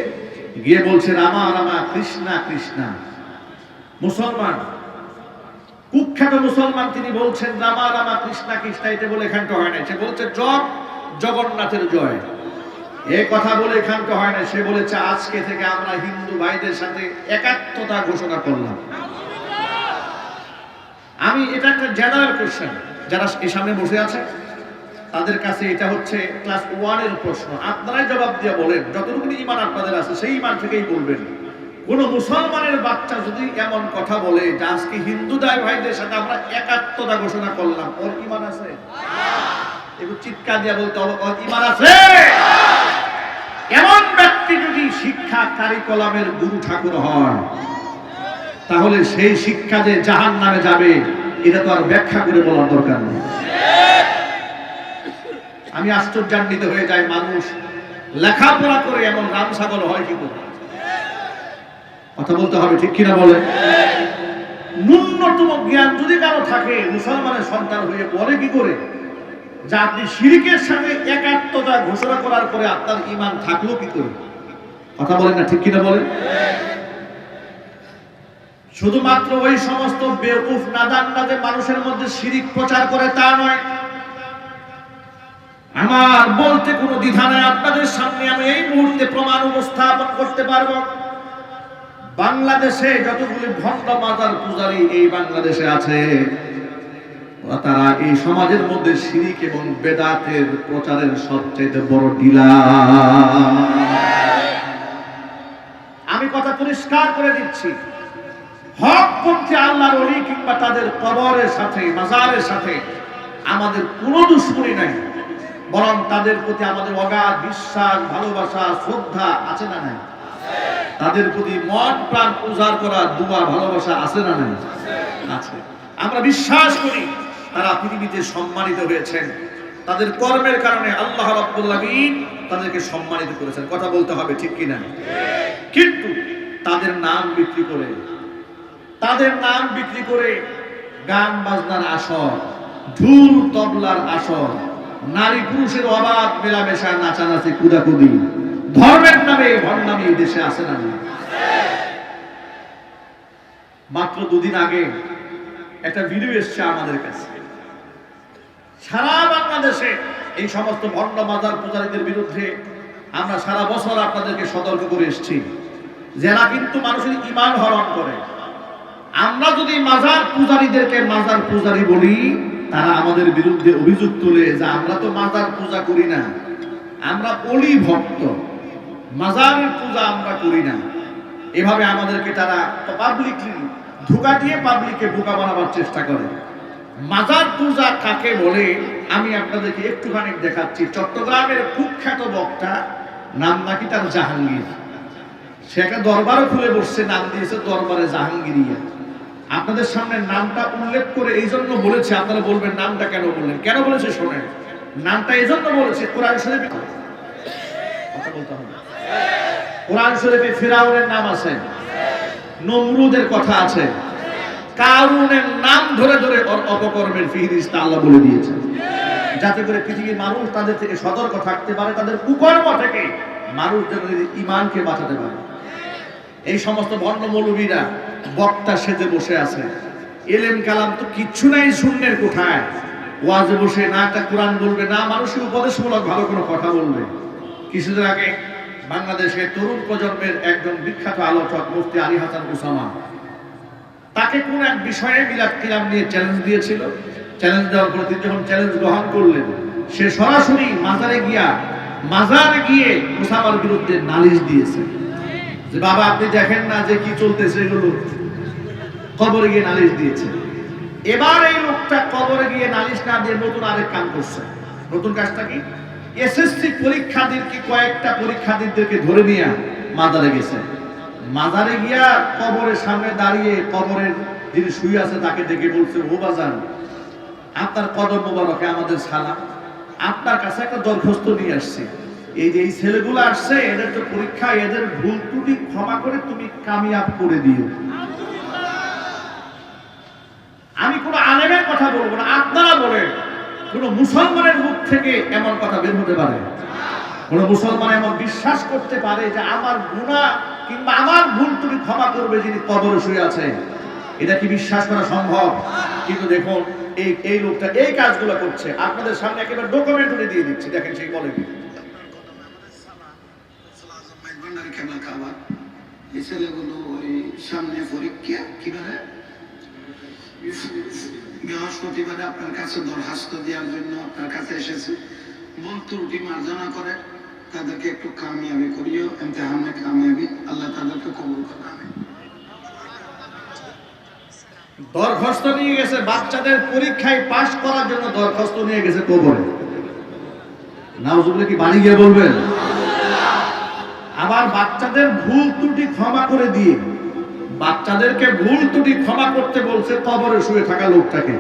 গিয়ে বলছে রামা রামা কৃষ্ণা কৃষ্ণা। মুসলমান, কুখ্যাত মুসলমান, তিনি বলছেন রামা রামা কৃষ্ণা কৃষ্ণা। এটা বলে এখানটা হয় না, সে বলছে জয় জগন্নাথের জয়। এই কথা বলে এখানটা হয় না, সে বলেছে আজকে থেকে আমরা হিন্দু ভাইদের সাথে একাত্মতা ঘোষণা করলাম। আমি এটা একটা জেনারেল কোশ্চেন, যারা এই সামনে বসে আছে তাদের কাছে এটা হচ্ছে ক্লাস 1 এর প্রশ্ন। আপনারাই জবাব দিয়ে বলেন, যতটুকু ঈমান আপনাদের আছে সেই ঈমান থেকেই বলবেন। কোন মুসলমানের বাচ্চা যদি এমন কথা বলে যে আজকে হিন্দু ভাইদের সাথে আমরা একাত্মতা ঘোষণা করলাম, ওর ঈমান আছে? একটু চিৎকার দিয়ে বলতে হবে, ওর ঈমান আছে? এমন ব্যক্তি যদি শিক্ষা কারিকুলামের গুরু ঠাকুর হয়, তাহলে সেই শিক্ষা যে জাহান্নামে যাবে এটা তো আর ব্যাখ্যা করে বলার দরকার নেই। আমি আশ্চর্যান্বিত হয়ে যাই, মানুষ লেখাপড়া করে এমন রামসাগর হয় কি করে? কথা বলতে হবে ঠিক কিনা বলে? ন্যূনতম জ্ঞান যদি কারো থাকে, মুসলমানের সন্তান হয়ে বলে কি করে যে আপনি শিরকের সাথে একাত্মতা ঘোষণা করার পরে আপনার ঈমান থাকলো কি করে? কথা বলেন না ঠিক কিনা বলেন? শুধুমাত্র ওই সমস্ত বেওকুফ নাদানরা যে মানুষের মধ্যে শিরিক প্রচার করে তা নয়। আমার বলতে কোনো দ্বিধা নাই, আপনাদের সামনে আমি এই মুহূর্তে প্রমাণ উপস্থাপন করতে পারবো। বাংলাদেশে যতগুলি ভণ্ড মাজার পূজারী এই বাংলাদেশে আছে, তারা এই সমাজের মধ্যে শিরিক এবং বেদাতের প্রচারের সবচেয়ে বড় ডিলার। আমি কথা পরিষ্কার করে দিচ্ছি, হকপন্থী আল্লাহর ওলি কিংবা তাদের কবরের সাথে, মাজারের সাথে আমাদের কোনো দুশ্মনী নাই, বরং তাদের প্রতি আমাদের অগাধ বিশ্বাস, ভালোবাসা, শ্রদ্ধা আছে না নাই? তাদের প্রতি মন প্রাণ উজাড় করা দোয়া, ভালোবাসা আছে না নাই? আছে। আমরা বিশ্বাস করি তারা পৃথিবীতে সম্মানিত হয়েছেন, তাদের কর্মের কারণে আল্লাহ রাব্বুল আলামিন তাদেরকে সম্মানিত করেছেন, কথা বলতে হবে ঠিক কিনা? কিন্তু তাদের নাম বিক্রি করে, তাদের নাম বিক্রি করে গান বাজনার আসর, ঢোল তবলার আসর, নারী পুরুষের অবাধ মেলামেশা, নাচানাচি, কুদাকুদি, ধর্মের নামে ভণ্ডামি এই দেশে আছে না? মাত্র দুদিন আগে একটা ভিডিও এসছে আমাদের কাছে। সারা বাংলাদেশে এই সমস্ত ভণ্ড মাজার পূজারীদের বিরুদ্ধে আমরা সারা বছর আপনাদেরকে সতর্ক করে এসেছি, যারা কিন্তু মানুষের ঈমান হরণ করে। আমরা যদি মাজার পূজারীদেরকে মাজার পূজারী বলি, তারা আমাদের বিরুদ্ধে অভিযোগ তোলে যে আমরা তো মাজার পূজা করি না, আমরা অলি ভক্ত, মাজারের পূজা আমরা করি না। এভাবে আমাদেরকে তারা পাবলিকলি ধোঁকা দিয়ে পাবলিককে বোকা বানাবার চেষ্টা করে। মাজার পূজা কাকে বলে আমি আপনাদেরকে একটুখানি দেখাচ্ছি। চট্টগ্রামের কুখ্যাত বক্তা, নাম নাকি তার জাহাঙ্গীর, সে একটা দরবারও খুলে বসছে, নাম দিয়েছে দরবারে জাহাঙ্গীরিয়া। আপনাদের সামনে নামটা উল্লেখ করে এই জন্য বলেছে, আপনারা বলবেন নামটা কেন বললেন? কেন বলেছে শোনেন। নামটা এই জন্য বলেছে, কোরআন শরীফে কথা বলতে হবে। কোরআন শরীফে ফিরাউনের নাম আছে, নমরুদের কথা আছে, কারুনের নাম ধরে ধরে অপকর্মের ফিহরিস্ত আল্লাহ বলে দিয়েছে, যাতে করে পৃথিবীর মানুষ তাদের থেকে সতর্ক থাকতে পারে, তাদের কুকর্ম থেকে মানুষ যেন ঈমানকে বাঁচাতে পারে। এই সমস্ত ভণ্ড মৌলবীরা বক্তা সেজে বসে আছে, এলেম কালাম তো কিচ্ছু নাই, শূন্যের কোঠায় ওয়াজে বসে না একটা কোরআন বলবে, না মানুষের উপদেশমূলক ভালো কোনো কথা বলবে। কিছুদিন আগে বাংলাদেশের তরুণ প্রজন্মের একজন বিখ্যাত আলোচক মুফতি আলী হাসান উসামা, তাকে কোন এক বিষয়ে মিলাদ কিরাম নিয়ে চ্যালেঞ্জ দিয়েছিল। চ্যালেঞ্জ দেওয়ার পর তিনি যখন চ্যালেঞ্জ গ্রহণ করলেন, সে সরাসরি মাজারে গিয়ে উসামার বিরুদ্ধে নালিশ দিয়েছে যে বাবা আপনি দেখেন না যে কি চলতেছে, এগুলো কবরে গিয়ে নালিশ দিয়েছে। এবার এই লোকটা কবরে গিয়ে নালিশ না দিয়ে নতুন আরেক কাম করছে। নতুন কাজটা কি? এসএসসি পরীক্ষার্থীকে কয়েকটা পরীক্ষার্থীদেরকে ধরে নিয়ে মাজারে গেছে। মাজারে গিয়া কবরের সামনে দাঁড়িয়ে কবরের যিনি শুয়ে আছে তাকে ডেকে বলছে, ও বাজান আপনার কদম মোবারকে আমাদের সালাম, আপনার কাছে একটা দরখাস্ত নিয়ে আসছি। এই যে এই ছেলেগুলো আসছে, এদের তো পরীক্ষা, এদের ভুল ত্রুটি ক্ষমা করে তুমি কামিয়াব করে দিও। আমি কোনো আলেমের কথা বলবো না, আপনারা বলেন কোন মুসলমানের মুখ থেকে এমন কথা বের হতে পারে? কোন মুসলমান এমন বিশ্বাস করতে পারে যে আমার গুনাহ কিংবা আমার ভুল ত্রুটি ক্ষমা করবে যিনি কবরে শুয়ে আছে? এটা কি বিশ্বাস করা সম্ভব? কিন্তু দেখুন এই লোকটা এই কাজগুলো করছে, আপনাদের সামনে একেবারে ডকুমেন্টারি দিয়ে দিচ্ছি, দেখেন সেই বলে কি। এই ছেলেগুলো ওই সামনে পরীক্ষা কিভাবে বৃহস্পতিবারে আপনার কাছে দরখাস্ত দেওয়ার জন্য আপনার কাছে এসেছে। ভুল ত্রুটি মার্জনা করে তাদেরকে একটু কামিয়াবি করিও, ইমতিহানে কামিয়াবি, আল্লাহ তাদেরকে কবুল করে। দরখাস্ত নিয়ে গেছে, বাচ্চাদের পরীক্ষায় পাশ করার জন্য দরখাস্ত নিয়ে গেছে কবরে। নাউজুবিল্লাহ কি বাড়ি গিয়ে বলবেন? আবার বাচ্চাদের ভুল ত্রুটি ক্ষমা করে দিয়ে বাচ্চাদেরকে ভুল ত্রুটি ক্ষমা করতে বলছে কবরে শুয়ে থাকা লোকটাকে।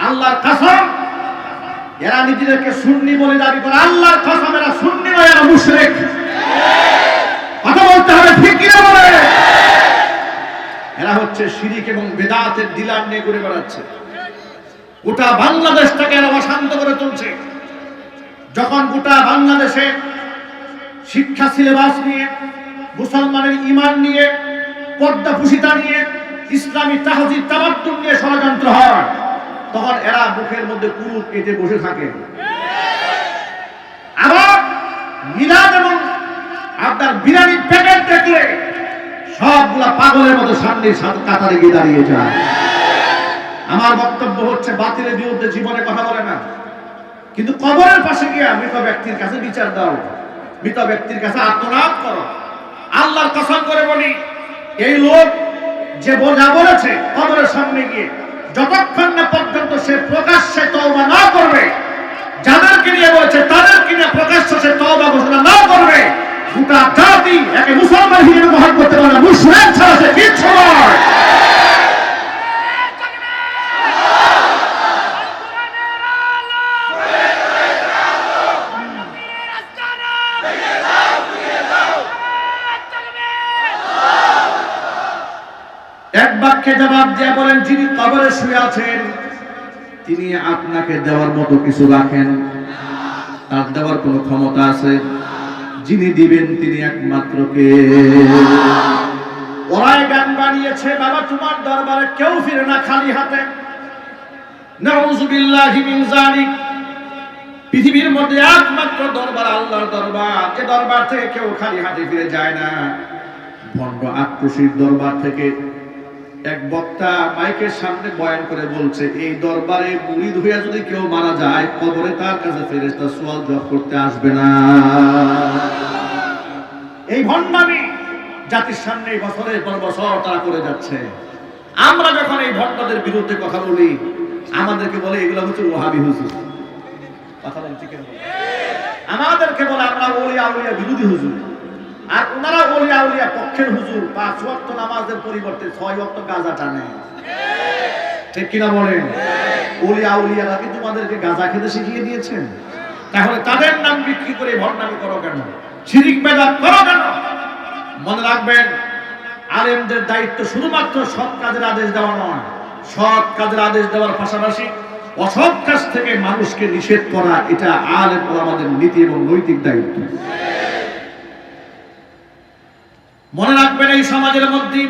আল্লাহর কসম, এরা নিজেদেরকে সুন্নি বলে দাবি করে, আল্লাহর কসম এরা সুন্নি নয়, এরা মুশরিক। কথা বলতে হবে ঠিক কিনা বলে? এরা হচ্ছে শিরিক এবং বেদাতের ডিলার নিয়ে ঘুরে বেড়াচ্ছে। গোটা বাংলাদেশটাকে এরা অশান্ত করে তুলছে। যখন গোটা বাংলাদেশে শিক্ষা সিলেবাস নিয়ে, মুসলমানের ঈমান নিয়ে, পর্দাপুশিতা নিয়ে, ইসলামী তাহজিব তামাদ্দুন নিয়ে ষড়যন্ত্র হয়, তখন এরা মুখের মধ্যে কুরুপ কেটে বসে থাকে। আবার মিলাদ এবং আপনার বিরিয়ানির প্যাকেট দেখলে সবগুলা পাগলের মতো সামনে কাতারে গিয়ে দাঁড়িয়ে যায়। আমার বক্তব্য হচ্ছে বাতিলের বিরুদ্ধে জীবনে কথা বলে না, কিন্তু কবরের পাশে গিয়ে মৃত ব্যক্তির কাছে বিচার দাও, মৃত ব্যক্তির কাছে আত্মনাদ করো। আল্লাহর কসম করে বলি, এই লোক যে যা বলেছে কবরের সামনে গিয়ে, যতক্ষণ না পর্যন্ত সে প্রকাশ্যে তওবা না করবে, যাদেরকে নিয়ে বলেছে তাদেরকে নিয়ে প্রকাশ্যে সে তওবা ঘোষণা না করবে, গোটা জাতি একে মুসলমান হিসেবে গ্রহণ করতে পারে না। মুশরিক ছাড়া সে কিচ্ছু নয়। এক বাক্যে জবাব দিয়ে বলেন, যিনি কবরে শুয়ে আছেন তিনি আপনাকে দেওয়ার মতো কিছু রাখেন? তার দেওয়ার কোনো ক্ষমতা আছে? যিনি দিবেন তিনি একমাত্র কে? ওরাই গান বানিয়েছে, বাবা তোমার দরবারে কেউ ফিরে না খালি হাতে। নাউযুবিল্লাহি মিন যালিক। পৃথিবীর মধ্যে একমাত্র দরবার আল্লাহর দরবার, যে দরবার থেকে কেউ খালি হাতে ফিরে যায় না। ভণ্ড আক্রোশীর দরবার থেকে এক বক্তা মাইকের সামনে বয়ান করে বলছে, এই দরবারে মুরিদ হইয়া যদি কেউ মারা যায়, কবরে তার কাছে ফেরেশতা সওয়াল জবাব করতে আসবে না। এই ভণ্ডামি জাতির সামনে বছরের পর বছর তারা করে যাচ্ছে। আমরা যখন এই ভণ্ডদের বিরুদ্ধে কথা বলি, আমাদেরকে বলে এগুলো হচ্ছে ওহাবি হুজুর। কথা বলেন ঠিক না? আমাদেরকে বলে আমরা ওলিয়া আউলিয়া বিরোধী হুজুর, আর ওনারা ওলিয়া আউলিয়া পক্ষের হুজুর। 5 ওয়াক্ত নামাজের পরিবর্তে 6 ওয়াক্ত গাঁজা টানে। ঠিক কিনা বলেন? ওলিয়া আউলিয়ারা কি তোমাদেরকে গাঁজা খেতে শিখিয়ে দিয়েছেন? তাহলে তাদের নাম বিক্রি করে ভণ্ডামি করো কেন? শিরিক বেদাত করো কেন? মনে রাখবেন, আলেমদের দায়িত্ব শুধুমাত্র সৎ কাজের আদেশ দেওয়া নয়, সৎ কাজের আদেশ দেওয়ার পাশাপাশি অসৎ কাজ থেকে মানুষকে নিষেধ করা, এটা আলেম ওলামাদের নীতি এবং নৈতিক দায়িত্ব। মনে রাখবেন, এই সমাজের মধ্যে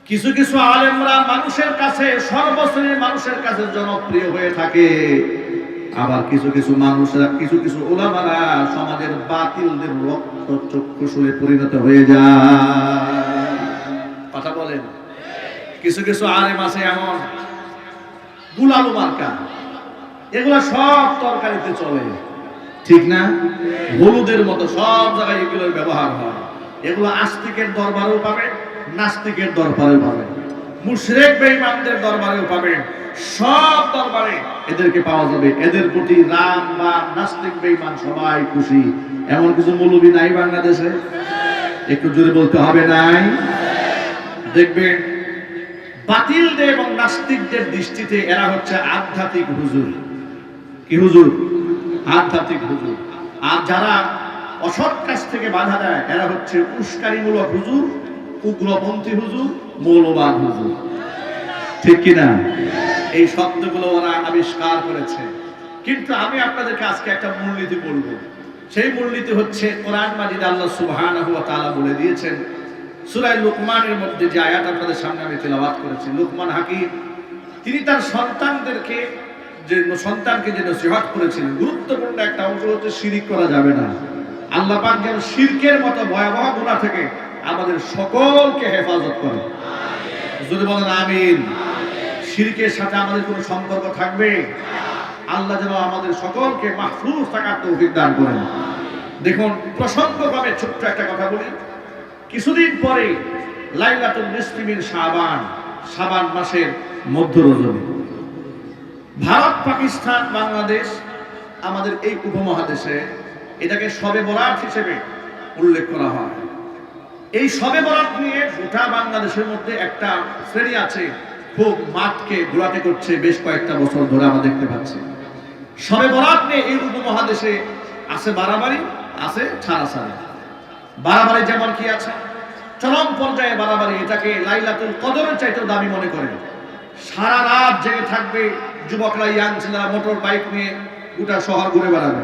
কিছু কিছু আলেমরা মানুষের কাছে, সর্বশ্রেণীর মানুষের কাছে জনপ্রিয় হয়ে থাকে। আবার কিছু কিছু মানুষরা, কিছু কিছু ওলামারা সমাজের বাতিলদের রক্ত চক্ষুশূলে পরিণত হয়ে যায়। কথা বলেন? কিছু কিছু আলেম আছে এমন, গুলালু মার্কা, এগুলা সব তরকারিতে চলে, ঠিক না? হলুদের মতো সব জায়গায় এগুলোর ব্যবহার হয়। এগুলো আস্তিকের দরবারেও পাবেন, নাস্তিকের দরবারেও পাবেন, মুশরিক বেঈমানদের দরবারেও পাবেন। সব দরবারে এদেরকে পাওয়া যাবে। এদের প্রতি রাম বা নাস্তিক বেঈমান সবাই খুশি। এমন কিছু মৌলবী নাই বাংলাদেশে? একটু জোরে বলতে হবে, নাই? দেখবেন বাতিলদের এবং নাস্তিকদের দৃষ্টিতে এরা হচ্ছে আধ্যাত্মিক হুজুর। কি হুজুর? আধ্যাত্মিক হুজুর। আর যারা অসৎ কাজ থেকে বাধা দেয়, এরা হচ্ছে উস্কানিমূলক হুজুর, উগ্রপন্থী হুজুর, মৌলবাদ হুজুর। ঠিক কিনা? এই শব্দগুলো ওরা আবিষ্কার করেছে। কিন্তু আমি আপনাদেরকে আজকে একটা মূলনীতি বলবো। সেই মূলনীতি হচ্ছে, কোরআন মাজিদে আল্লাহ সুবহানাহু ওয়া তাআলা বলে দিয়েছেন, সূরা লুকমানের মধ্যে যে আয়াত আপনাদের সামনে আমি তেলাওয়াত করেছি, লুকমান হাকিম তিনি তার সন্তানকে যে নসিহত করেছিলেন, গুরুত্বপূর্ণ একটা অংশ হচ্ছে শিরিক করা যাবে না। আল্লাহ পাক যেন শিরকের মতো ভয়াবহ গুনাহ থেকে আমাদের সকলকে হেফাজত করে। যদি বলেন আমিন। শিরকের সাথে আমাদের কোনো সম্পর্ক থাকবে? আল্লাহ যেন আমাদের সকলকে মাহফুজ থাকার তৌফিক দান করেন। দেখুন, প্রসঙ্গক্রমে ছোট্ট একটা কথা বলি। কিছুদিন পরে লাইলাতুন নিসফি মিন শাবান, শাবান মাসের মধ্য রজনী, ভারত, পাকিস্তান, বাংলাদেশ, আমাদের এই উপমহাদেশে এটাকে শবে বরাত হিসেবে উল্লেখ করা হয়। এই শবে বরাত নিয়ে গোটা বাংলাদেশের মধ্যে একটা শ্রেণী আছে, খুব মাঠকে ঘোরাতে করছে বেশ কয়েকটা বছর ধরে আমরা দেখতে পাচ্ছি। শবে বরাত নিয়ে এই উপমহাদেশে আছে বাড়াবাড়ি, আছে ছাড়াছাড়ি। বাড়াবাড়ি যেমন কি আছে, চরম পর্যায়ে বাড়াবাড়ি, এটাকে লাইলাতুল কদরের চাইতেও দামি মনে করেন। সারা রাত জেগে থাকবে যুবকরা, ইয়াং ছেলেরা মোটর বাইক নিয়ে গোটা শহর ঘুরে বেড়াবে।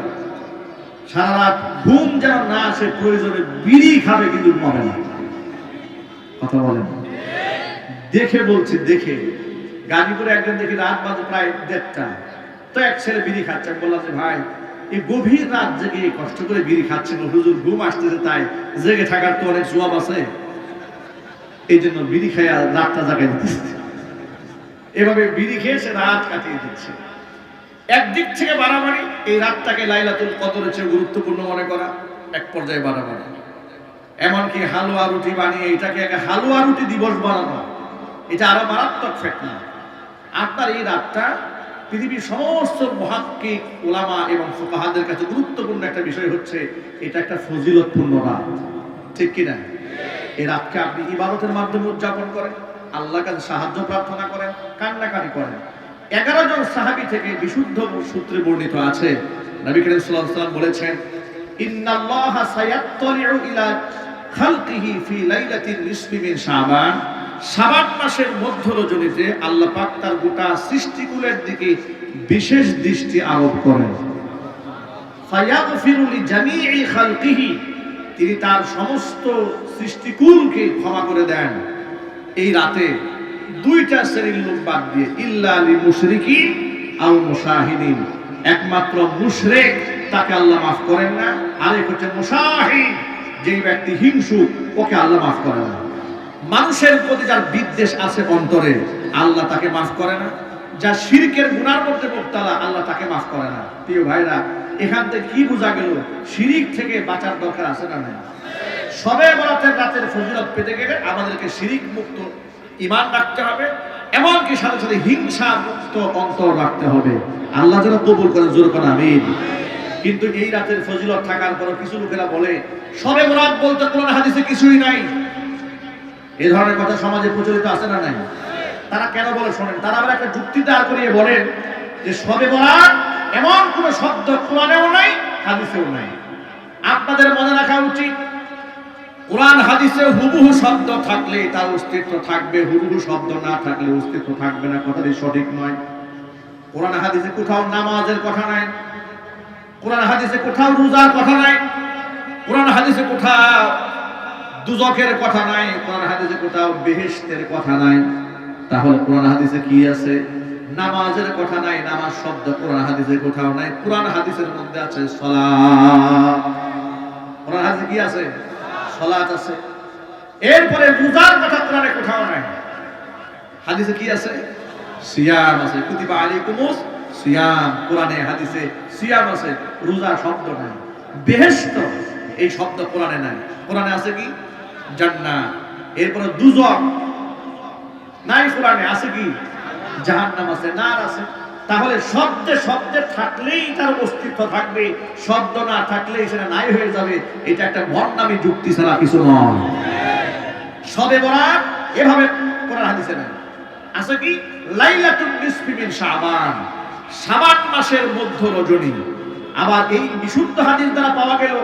সারা রাত ঘুম যেন না আসে, প্রয়োজনে বিড়ি খাবে কিন্তু ঘুমাবে না। কথা বলেন? দেখে বলছি, দেখে গাজীপুরে একজন দেখি রাত বাজে প্রায় 1:30, তো এক ছেলে বিড়ি খাচ্ছে। আমি বললাম যে ভাই, এই গভীর রাত জেগে কষ্ট করে বিড়ি খাচ্ছেন, হুজুর ঘুম আসতেছে, তাই জেগে থাকার তো অনেক জবাব আছে, এই জন্য বিড়ি খেয়ে রাতটা জাগাই দিতেছে। এভাবে বিড়ি খেয়ে সে রাত কাটিয়ে দিচ্ছে। একদিক থেকে বাড়াবাড়ি, এই রাতটাকে লাইলাতুল কদরের চেয়ে গুরুত্বপূর্ণ মনে করা, এক পর্যায়ে বাড়াবাড়ি। এমনকি হালুয়া রুটি বানিয়ে এটাকে একটা হালুয়া রুটি দিবস বানানো, এটা আরো মারাত্মক ফিতনা। আপনার এই রাতটা পৃথিবীর সমস্ত মুহাক্কিক, উলামা এবং ফুকাহাদের কাছে গুরুত্বপূর্ণ একটা বিষয় হচ্ছে, এটা একটা ফজিলতপূর্ণ রাত, ঠিক কিনা? এই রাতকে আপনি ইবাদতের মাধ্যমে উদযাপন করেন, আল্লাহর কাছে সাহায্য প্রার্থনা করেন, কান্নাকাটি করেন। 11 জন সাহাবী থেকে বিশুদ্ধ সূত্রে বর্ণিত আছে, নবী করিম সাল্লাল্লাহু আলাইহি ওয়াসাল্লাম বলেছেন, ইন্নাল্লাহা সায়াত্তালিউ ইলা খালকিহি ফি লাইলাতিন নিসফি মিন শাবান, শাবান মাসের মধ্য রজনীতে আল্লাহ পাক তার গোটা সৃষ্টিকুলের দিকে বিশেষ দৃষ্টি আরোপ করেন। ফায়াগফিরু লিজামিই খালকিহি, তিনি তার সমস্ত সৃষ্টিকুলকে ক্ষমা করে দেন এই রাতে দুইটা শ্রেণীর লোক বাদ দিয়ে, ইল্লা লিল মুশরিকিন আও মুশাহিদিন, একমাত্র মুশরিক তাকে আল্লাহ মাফ করেন না, আরেক হচ্ছে মুশাহিদ, যেই ব্যক্তি হিংসুক ওকে আল্লাহ মাফ করে না। মানুষের প্রতি যার বিদ্বেষ আছে অন্তরে আল্লাহ তাকে মাফ করে না, যা শিরকের গুনার মধ্যে মুবতালা আল্লাহ তাকে মাফ করে না। প্রিয় ভাইরা, এখান থেকে কি বোঝা গেল? শিরিক থেকে বাঁচার দরকার আছে না নাই? শবে বরাতের রাতের ফজিলত পেতে গেলে আমাদেরকে শিরিক মুক্ত ঈমান রাখতে হবে, এমনকি সাথে সাথে হিংসা মুক্ত অন্তর রাখতে হবে। আল্লাহ যেন কবুল করেন, জোরে বলেন আমিন। কিন্তু এই রাতের ফজিলত থাকার পর কিছু লোকেরা বলে শবে বরাত বলতে কোরআন হাদিসে কিছুই নাই। এই ধরনের কথা সমাজে প্রচলিত আছে না নাই? তারা কেন বলে শোনেন, তারা আবার একটা যুক্তি দাঁড় করিয়ে বলেন যে শবে বরাত এমন কোন শব্দ কোরআনেও নাই, হাদিসেও নাই। আপনাদের মনে রাখা উচিত, কোরআন হাদিসে হুবহু শব্দ থাকলে তার অস্তিত্ব থাকবে, হুবহু শব্দ না থাকলে অস্তিত্ব থাকবে না। কথাটি সঠিক নয়। কোরআন হাদিসে কোথাও নামাজের কথা নাই, কোরআন হাদিসে কোথাও রোজার কথা নাই, কোরআন হাদিসে কোথাও দুজকের কথা নাই, কোরআন হাদিসে কোথাও বেহেশতের কথা নাই। তাহলে কোরআন হাদিসে কি আছে? নামাজের কথা নাই, নামাজ শব্দ কোরআন হাদিসে কোথাও নাই। কোরআন হাদিসের মধ্যে আছে সালাত। কোরআন হাদিসে কি আছে? সালাত আছে। এরপরে রোজার কথা কোরআনে কোথাও নাই। হাদিসে কি আছে? সিয়াম আছে। কুতিবা আলাইকুমুস সিয়াম, কোরআনে হাদিসে সিয়াম আছে, রোজা শব্দ নাই। বেহেশত এই শব্দ কোরআনে নাই। কোরআনে আছে কি? জান্নাত। এরপরে দুজক নাই, কোরআনে আছে কি? জাহান্নাম আছে, নার আছে। তাহলে শব্দে শব্দে থাকলেই তার অস্তিত্ব থাকবে, শব্দ না থাকলেই সেটা নাই হয়ে যাবে। এটা একটা ভণ্ডামি যুক্তি ছাড়া কিছু নয়। শবে বরাত এভাবে কোরআন হাদিসে নাই। আছে কি? লাইলাতুন নিসফি মিন শাবান, শাবান মাসের মধ্য রজনী। আবার এই বিশুদ্ধ হাদিস দ্বারা পাওয়া গেল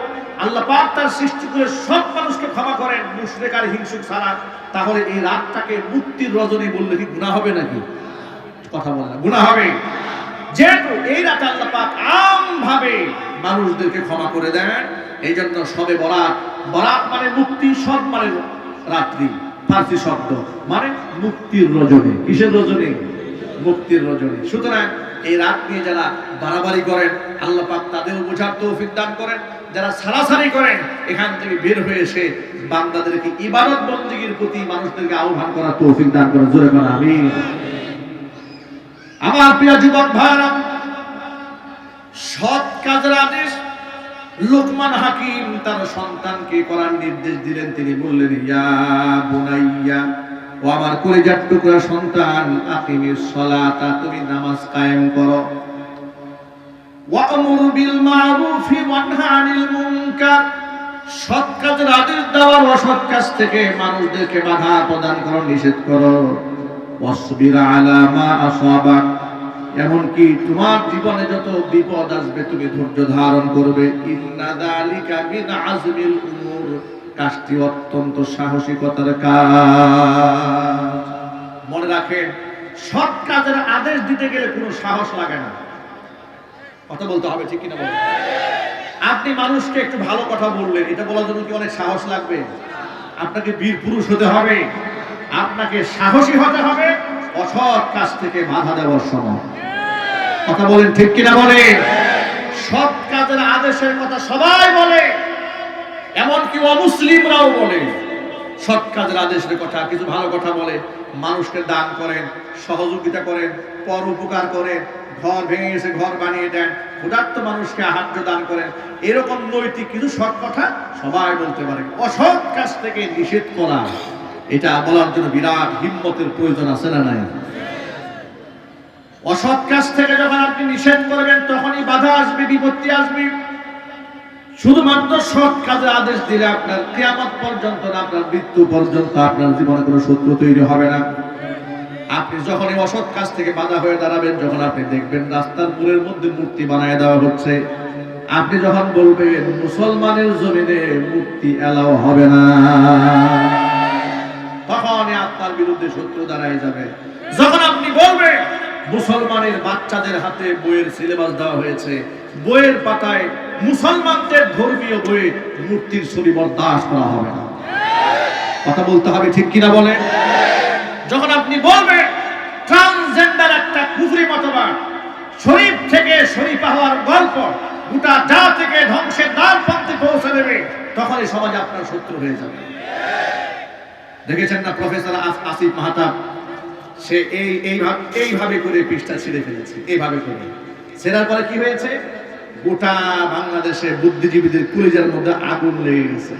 আল্লাহ পাক তার সৃষ্টি করে সব মানুষকে ক্ষমা করেন, মুশরিক আর হিংসুক ছাড়া। তাহলে এই রাতটাকে মুক্তির রজনী বললে কি গুনাহ হবে নাকি? কথা বলে না, গুনাহ হবে। যেহেতু এই রাতে আল্লাহ পাক আমভাবে মানুষদেরকে ক্ষমা করে দেন, এই জন্য শবে বরাত, বরাত মানে মুক্তি, সব মানে রাত্রি, ফার্সি শব্দ মানে মুক্তির রজনী। কিসের রজনী? মুক্তির রজনী। সুতরাং এই রাত নিয়ে যারা বাড়াবাড়ি করেন আল্লাহ পাক তাদেরও বোঝার তৌফিক দান করেন, যারা সারাসারি করেন এখান থেকে বের হয়ে এসে বান্দাদেরকে ইবাদত বন্দেগীর প্রতি মানুষদেরকে আহ্বান করার তৌফিক দান করেন, জোরে বলেন আমিন। আমার প্রিয় যুবক ভাইরা, সৎ কাজের আদেশ লোকমান হাকিম তার সন্তানকে করার নির্দেশ দিলেন। তিনি বললেন, ইয়া বুনাইয়া, ও আমার কলিজার টুকরা সন্তান, আকিমিস সালাতা, তুমি নামাজ কায়েম করো। ওয়া'মুর বিল মা'রুফি ওয়ানহা আনিল মুনকার, সৎ কাজের আদেশ দাও আর অসৎ কাজ থেকে মানুষদেরকে বাধা প্রদান করো, নিষেধ করো। ওয়াসবির আলা মা আসাবাক, এমনকি তোমার জীবনে যত বিপদ আসবে তুমি ধৈর্য ধারণ করবে। ইন্না যালিকা মিন আজমিল উমুর, কাজটি অত্যন্ত সাহসিকতার কাজ। মনে রাখেন, সৎ কাজের আদেশ দিতে গেলে কোনো সাহস লাগে না। কথা বলতে হবে, ঠিক কিনা বলেন? আপনি মানুষকে একটু ভালো কথা বললেন, এটা বলার জন্য কি অনেক সাহস লাগবে? আপনাকে বীর পুরুষ হতে হবে, আপনাকে সাহসী হতে হবে অসৎ কাজ থেকে বাধা দেওয়ার সময়। কথা বলেন, ঠিক কিনা বলেন? সৎ কাজের আদেশের কথা সবাই বলে, এমনকি অমুসলিমরাও বলে। সৎ কাজের আদেশের কথা, কিছু ভালো কথা বলে, মানুষকে দান করেন, সহযোগিতা করেন, পর উপকার করেন, ঘর ভেঙে গেছে ঘর বানিয়ে দেন, ক্ষুধার্ত মানুষকে আহার্য দান করেন, এরকম নৈতিক কিছু সৎ কথা সবাই বলতে পারে। অসৎ কাজ থেকে নিষেধ করা, এটা বলার জন্য বিরাট হিম্মতের প্রয়োজন আছে না নাই? অসৎ কাজ থেকে যখন আপনি নিষেধ করবেন তখনই বাধা আসবে, বিপত্তি আসবে। শুধুমাত্র সৎ কাজের আদেশ দিলে আপনার কিয়ামত পর্যন্ত না, আপনার মৃত্যু পর্যন্ত আপনার জীবনে কোনো শত্রু তৈরি হবে না। আপনি যখনই অসৎ কাজ থেকে বাধা হয়ে দাঁড়াবেন, যখন আপনি দেখবেন রাস্তার মোড়ের মধ্যে মূর্তি বানায় দেওয়া হচ্ছে, আপনি যখন বলবেন মুসলমানের জমিনে মূর্তি এলাও হবে না, তখনই আপনার বিরুদ্ধে শত্রু দাঁড়ায় যাবে। যখন আপনি বলবেন মুসলমানের বাচ্চাদের হাতে বইয়ের সিলেবাস দেওয়া হয়েছে, বইয়ের পাতায় মুসলমানদের ধর্মীয় বইয়ে মূর্তির ছবি বরদাস্ত করা হবে না, কথা বলতে হবে ঠিক কিনা বলেন। যখন আপনি বলবেন ট্রান্সজেন্ডার একটা কুফরি মতবাদ, শরীফ থেকে শরীফা হওয়ার গল্প গোটা জাতিকে ধ্বংসের দ্বার প্রান্তে পৌঁছে দেবে, তখনই সমাজ আপনার শত্রু হয়ে যাবে। দেখেছেন না প্রফেসর আসিফ মাহতাব, সে এইভাবে করে পৃষ্ঠা ছিঁড়ে ফেলেছে, এইভাবে করে ছেড়ার পরে কি হয়েছে, গোটা বাংলাদেশে বুদ্ধিজীবীদের কলিজার মধ্যে আগুন লেগে গেছে।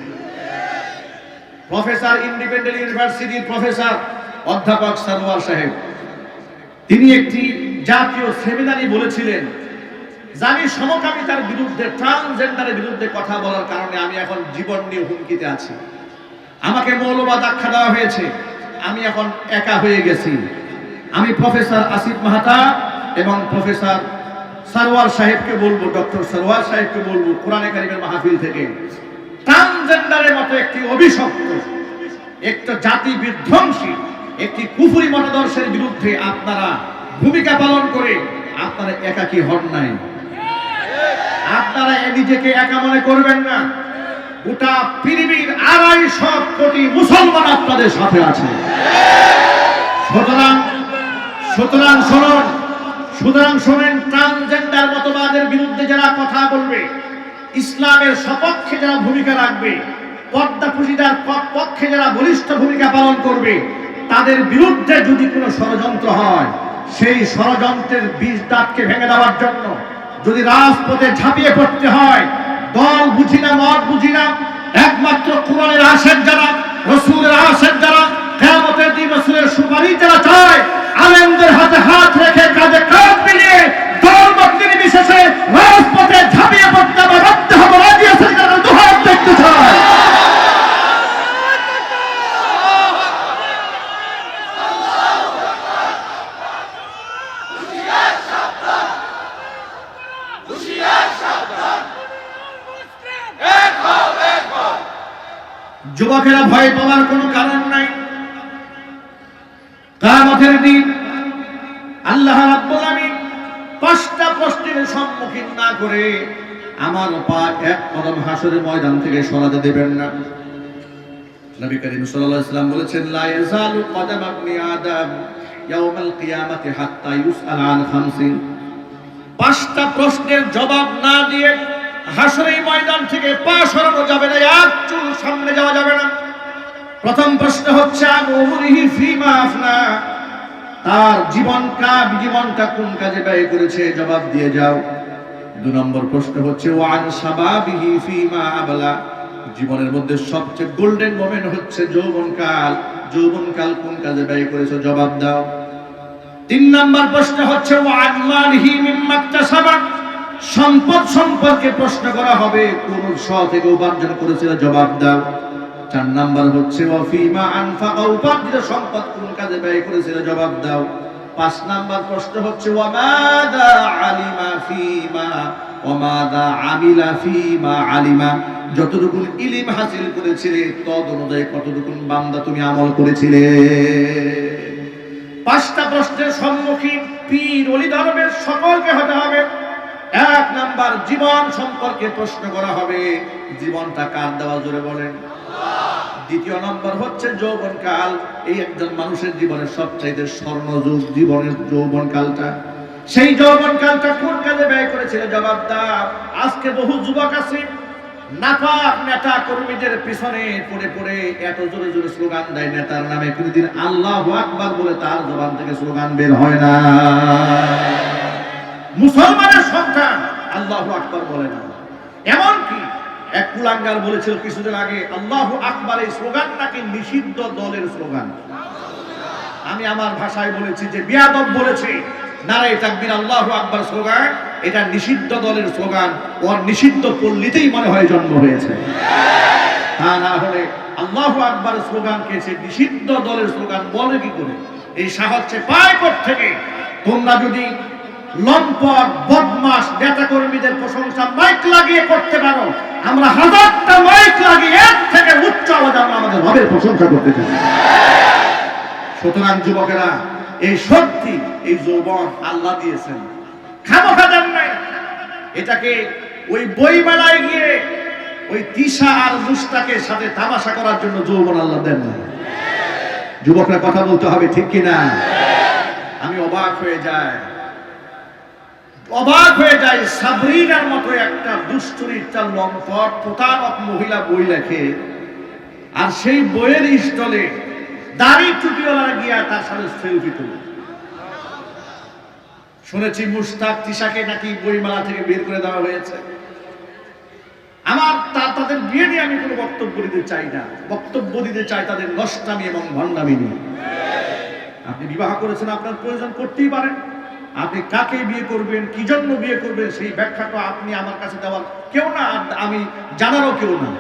প্রফেসর ইন্ডিপেন্ডেন্ট ইউনিভার্সিটির প্রফেসর অধ্যাপক সরওয়ার সাহেব, তিনি একটি জাতীয় সেমিনারে বলেছিলেন, জানি সমকামিতার বিরুদ্ধে, ট্রান্সজেন্ডারের বিরুদ্ধে কথা বলার কারণে আমি এখন জীবন নিয়ে হুমকিতে আছি, আমাকে মৌলবাদ আখ্যা দেওয়া হয়েছে, আমি এখন একা হয়ে গেছি। আমি প্রফেসর আসিফ মাহতা এবং প্রফেসর সরওয়ার সাহেবকে বলবো, ডক্টর সরওয়ার সাহেবকে বলবো, কোরআনে কারিমের মাহফিল থেকে ট্রান্সজেন্ডারের মতো একটি অভিশপ্ত, একটা জাতি বিধ্বংসী, একটি কুফরি মতাদর্শের বিরুদ্ধে আপনারা ভূমিকা পালন করে আপনারা একাকী হন নাই, আপনারা নিজেকে একা মনে করবেন না, গোটা পৃথিবীর 250 কোটি মুসলমান আপনাদের সাথে আছে। সুতরাং শোনেন, ট্রান্সজেন্ডার মতবাদের বিরুদ্ধে যারা কথা বলবে, ইসলামের সপক্ষে যারা ভূমিকা রাখবে, পর্দা পুশিদার পক্ষে যারা বলিষ্ঠ ভূমিকা পালন করবে, তাদের বিরুদ্ধে যদি কোনো ষড়যন্ত্র হয়, সেই ষড়যন্ত্রের বীজ দাঁতকে ভেঙে দেওয়ার জন্য যদি রাজপথে ঝাঁপিয়ে পড়তে হয়, দল বুঝি না, মত বুঝি না, একমাত্র কোরআনের আশেক যারা, রাসূলের আশেক যারা, কিয়ামতের দিন রাসূলের সুপারিশ যারা চায়, আলেমদের হাতে হাত রেখে কাঁধে কাঁধ মিলিয়ে দল মত নির্বিশেষে রাজপথে ঝাঁপিয়ে পড়তে হবে, বাধ্য হবে, রাজি আছেন যারা, দুহাত দেখতে চায়। যুবকেরা ভয় পাওয়ার কোনো কারণ নাই। কিয়ামতের দিন আল্লাহ রাব্বুল আলামিন 5টা প্রশ্নের সম্মুখীন না করে আমার পা এক কদম হাসরের ময়দান থেকে সরাতে দেবেন না। নবী করিম সাল্লাল্লাহু আলাইহি ওয়াসাল্লাম বলেছেন, লা ইয়াজালু কদম ইবনি আদম ইয়াউমাল কিয়ামাতি হাত্তা ইউসআল আন খামসিন। 5টা প্রশ্নের জবাব না দিয়ে হাসরের ময়দান থেকে পা সরানো যাবে না, এক চুল সামনে যাওয়া যাবে না। প্রথম প্রশ্ন হচ্ছে আন উমরিহি ফিমা আফনা, তার জীবনটা কোন কাজে ব্যয় করেছে, জবাব দিয়ে যাও। 2 নম্বর প্রশ্ন হচ্ছে ওয়া আন শাবাবিহি ফিমা আবলা, জীবনের মধ্যে সবচেয়ে গোল্ডেন মোমেন্ট হচ্ছে যৌবনকাল কোন কাজে ব্যয় করেছো, জবাব দাও। 3 নম্বর প্রশ্ন হচ্ছে ওয়া আন মালিহি মিম্মা ইকতাসাবা, সম্পদ সম্পর্কে প্রশ্ন করা হবে, কোন উৎস থেকে উপার্জন করেছিল, জবাব দাও। 4 নাম্বার হচ্ছে ওয়া ফিমা আনফাকা, উপার্জিত সম্পদ কোন কাজে ব্যয় করেছিল, জবাব দাও। 5 নাম্বার প্রশ্ন হচ্ছে ওয়া মাযা আলিমা ফিমা ওয়া মাযা আমিলা ফিমা আলিমা, যতটুকু ইলম হাসিল করেছিলে তদ অনুযায়ী কতটুকু বান্দা তুমি আমল করেছিলে। 5টা প্রশ্নের সম্মুখীন পীর ওলি ধর্মের সকলকে হতে হবে। 1 নাম্বার জীবন সম্পর্কে প্রশ্ন করা হবে, জীবনটা কার দেওয়া, জোরে বলেন। 2 নম্বর হচ্ছে যৌবনকাল, এই একজন মানুষের জীবনের সবচাইতে স্বর্ণযুগ জীবনের যৌবনকালটা, সেই যৌবনকালটা কোন কাজে ব্যয় করেছিল, জবাব দাও। আজকে বহু যুবক আছে নাপাক নেতা কর্মীদের পিছনে পড়ে পড়ে এত জোরে জোরে স্লোগান দেয় নেতার নামে, কোনদিন আল্লাহু আকবার বলে তার জবান থেকে স্লোগান বের হয় না। মুসলমানের সন্তান আল্লাহু আকবার বলে না। এমনকি এক কুলাঙ্গার বলেছিল কিছুদিন আগে, আল্লাহু আকবার এই স্লোগান নাকি নিষিদ্ধ দলের স্লোগান। আমি আমার ভাষায় বলেছি যে বিয়াদব বলেছে, নারায়ে তাকবীর আল্লাহু আকবার স্লোগান এটা নিষিদ্ধ দলের স্লোগান, ওর নিষিদ্ধ পল্লীতেই মনে হয় জন্ম হয়েছে। তা না হলে আল্লাহু আকবার স্লোগানকে সে নিষিদ্ধ দলের স্লোগান বলে কি করে? এই সাহস পায় কোথা থেকে? তোমরা যদি লম্পট বদমাস নেতা কর্মীদের প্রশংসা মাইক লাগিয়ে করতে পারো, আমরা হাজারটা মাইক লাগিয়ে এর থেকে উচ্চ আওয়াজে আমরা আমাদের ভাবের প্রশংসা করতে চাই। সুতরাং যুবকেরা, এই শক্তি, এই যৌবন আল্লাহ দিয়েছেন, খামোখা দেন নাই। এটাকে ওই বইমেলায় গিয়ে ওই তিশা আর মুস্তাকের সাথে তামাশা করার জন্য যৌবন আল্লাহ দেন না। যুবকরা কথা বলতে হবে, ঠিক কিনা? আমি অবাক হয়ে যাই সাবরিনার মতো একটা দুশ্চরিত্রা লম্পট প্রতারক মহিলা বই লেখে, আর সেই বইয়ের স্টলে দাড়ি টুপিওয়ালা গিয়া তার সাথে সেলফি তোলে। শুনেছি মুস্তাক তিশাকে নাকি বইমেলা থেকে বের করে দেওয়া হয়েছে। আমার তাদের বিয়ে নিয়ে আমি কোনো বক্তব্য দিতে চাই না, বক্তব্য দিতে চাই তাদের নষ্টামি এবং ভণ্ডামি নিয়ে। আপনি বিবাহ করেছেন, আপনার প্রয়োজন করতেই পারেন। আপনি কাকে বিয়ে করবেন, কি জন্য বিয়ে করবেন, সেই ব্যাখ্যাটা আপনি আমার কাছে দেওয়ার কেউ না, আমি জানারও কেউ না।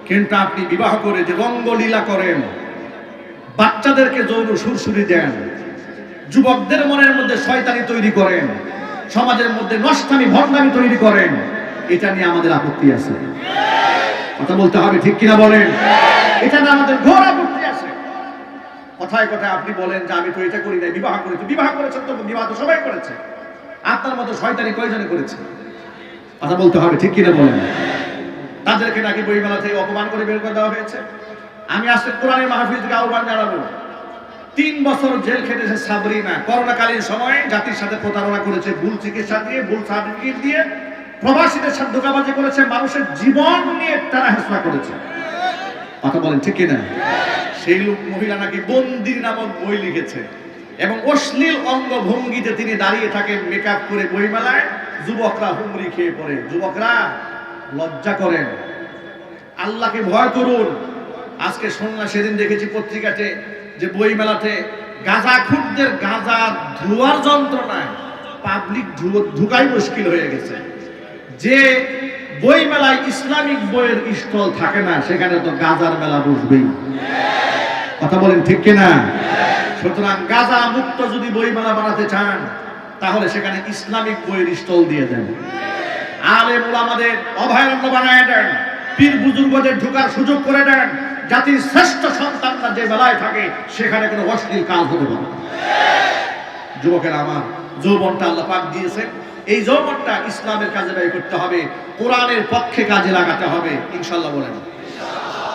কিন্তু আপনি বিবাহ করে যে রঙ্গলীলা করেন, বাচ্চাদেরকে যৌন সুরসুরি দেন, যুবকদের মনের মধ্যে শয়তানি তৈরি করেন, সমাজের মধ্যে নষ্টামি ভণ্ডামি তৈরি করেন, এটা নিয়ে আমাদের আপত্তি আছে। কথা বলতে হবে, ঠিক কিনা বলেন? এটা নিয়ে আমাদের ঘোর আপত্তি আছে। কথায় কথায় আপনি বলেন যে আমি তো এটা করি নাই, বিবাহ করেছি। বিবাহ করেছেন তো, বিবাহ তো সবাই করেছে, আপনার মতো শয়তানি কয়জনে করেছে? কথা বলতে হবে, ঠিক কিনা বলেন? তাদেরকে নাকি বইমেলা থেকে অপমান করে বের করে দেওয়া হয়েছে। আমি আজকে কোরআনের মাহফিল থেকে আহ্বান জানাবো, 3 বছর জেল খেটেছে সাবরিনা। করোনাকালীন সময়ে জাতির সাথে প্রতারণা করেছে, ভুল চিকিৎসা দিয়ে, ভুল সার্টিফিকেট দিয়ে, প্রবাসীদের সাথে ধোঁকাবাজি করেছে, মানুষের জীবন নিয়ে তারা হেসলা করেছে। কথা বলেন, ঠিক কিনা? সেই লোক মহিলা নাকি বন্দির নামক বই লিখেছে এবং অশ্লীল অঙ্গভঙ্গিতে তিনি দাঁড়িয়ে থাকেন মেকআপ করে বইমেলায়। যুবকরা হুমড়ি খেয়ে পড়ে। যুবকরা লজ্জা করেন, আল্লাহকে ভয় করুন। আজকে শুনলাম, সেদিন দেখেছি পত্রিকাতে যে বইমেলাতে গাঁজাখুরদের গাঁজা ধোয়ার যন্ত্রণায় পাবলিক ঢুকাই মুশকিল হয়ে গেছে। যে বইমেলায় ইসলামিক বইয়ের স্টল থাকে না, সেখানে তো গাঁজার মেলা বসবেই। কথা বলেন, ঠিক কিনা? সুতরাং গাঁজা মুক্ত যদি বইমেলা বানাতে চান, তাহলে সেখানে ইসলামিক বইয়ের স্টল দিয়ে দেন, আলেম ওলামাদের অভয়ারণ্য বানায় দেন, পীর বুজুর্গদের ঢোকার সুযোগ করে দেন। জাতির শ্রেষ্ঠ সন্তানরা যে বেলায় থাকে, সেখানে কোনো অশ্লীল কাজ হতে পারে না। যুবকেরা আমার, যৌবনটা আল্লাহ পাক দিয়েছে, এই যৌবনটা ইসলামের কাজে ব্যয় করতে হবে, কোরআনের পক্ষে কাজে লাগাতে হবে, ইনশাআল্লাহ বলেন।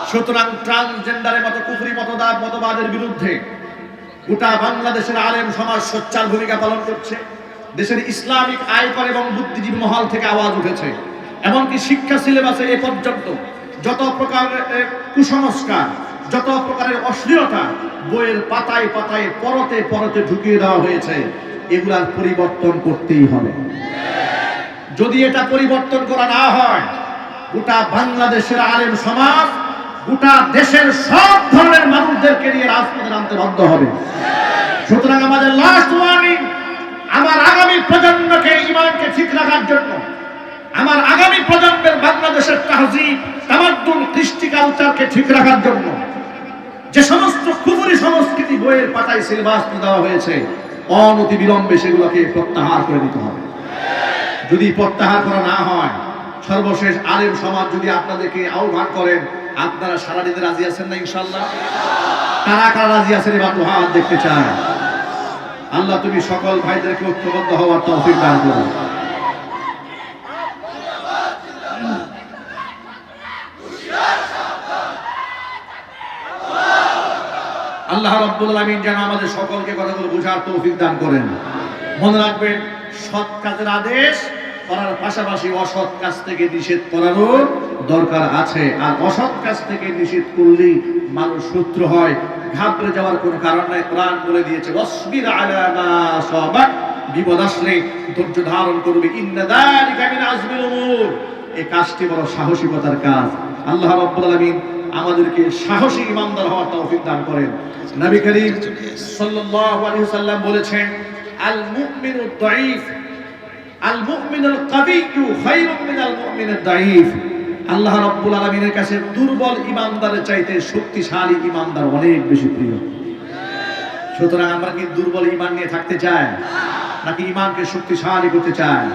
সুতরাং ট্রান্সজেন্ডারের মতো কুফরি মতবাদের বিরুদ্ধে গোটা বাংলাদেশের আলেম সমাজ সোচ্চার ভূমিকা পালন করছে। দেশের ইসলামিক আইকন এবং বুদ্ধিজীবী মহল থেকে আওয়াজ উঠেছে। এমনকি শিক্ষা সিলেবাসে এ পর্যন্ত যত প্রকারের কুসংস্কার, যত প্রকারের অশ্লীলতা বইয়ের পাতায় পাতায় পরতে পরতে ঢুকিয়ে দেওয়া হয়েছে, এগুলার পরিবর্তন করতেই হবে। যদি এটা পরিবর্তন করা না হয়, গোটা বাংলাদেশের আলেম সমাজ গোটা দেশের সব ধরনের মানুষদেরকে নিয়ে রাজপথে নামতে বাধ্য হবে। সুতরাং আমাদের লাস্ট ওয়ার্নিং, আমার আগামী প্রজন্মকে ঈমানকে ঠিক রাখার জন্য, আমার আগামী প্রজন্মের বাংলাদেশের তাহজিব, তামাদ্দুন, কৃষ্টি কালচারকে ঠিক রাখার জন্য যে সমস্ত কুফরি সংস্কৃতি বইয়ের পাতায় সিলেবাস দেওয়া হয়েছে, অনতি বিলম্বে সেগুলোকে প্রত্যাহার করে দিতে হবে। যদি প্রত্যাহার করা না হয়, সর্বশেষ আলেম সমাজ যদি আপনাদেরকে আহ্বান করেন, আপনারা সারা দিতে রাজি আছেন না? ইনশাআল্লাহ। কারা কারা রাজি আছেন এবার তো হাত দেখতে চায়। আল্লাহ তুমি সকল ভাইদেরকে ঐক্যবদ্ধ হওয়ার তৌফিক দান করুন। আল্লাহ রাব্বুল আলামিন যেন আমাদের সকলকে কথাগুলো বোঝার তৌফিক দান করেন। মনে রাখবেন, সৎ কাজের আদেশ করার পাশাপাশি অসৎ কাজ থেকে নিষেধ করারও দরকার আছে। আর অসৎ কাজ থেকে নিষেধ করলেই মানুষ শত্রু হয়, ঘাবড়ে যাওয়ার কোনো কারণ নাই। কোরআন বলে দিয়েছে, ওয়াসবির আলা মা সাবাক, বিপদ আসলে ধৈর্য ধারণ করবে, ইন্না যালিকা মিন আজমিল উমুর, এই কাজটি বড় সাহসিকতার কাজ। আল্লাহ রাব্বুল আলামিন আমাদেরকে সাহসী ইমানদার হওয়ার তৌফিক দান করেন। নবী করিম সাল্লাল্লাহু আলাইহি ওয়াসাল্লাম বলেছেন, আল মুমিনু দাঈফ আল মুমিনুল কাবিয়্যু খায়রুম মিনাল মুমিনিদ দাঈফ। আল্লাহ রাব্বুল আলামিনের কাছে দুর্বল ইমানদারের চাইতে শক্তিশালী ইমানদার অনেক বেশি প্রিয়। সুতরাং আমরা কি দুর্বল ঈমান নিয়ে থাকতে চাই? নাকি ইমানকে শক্তিশালী করতে চায়?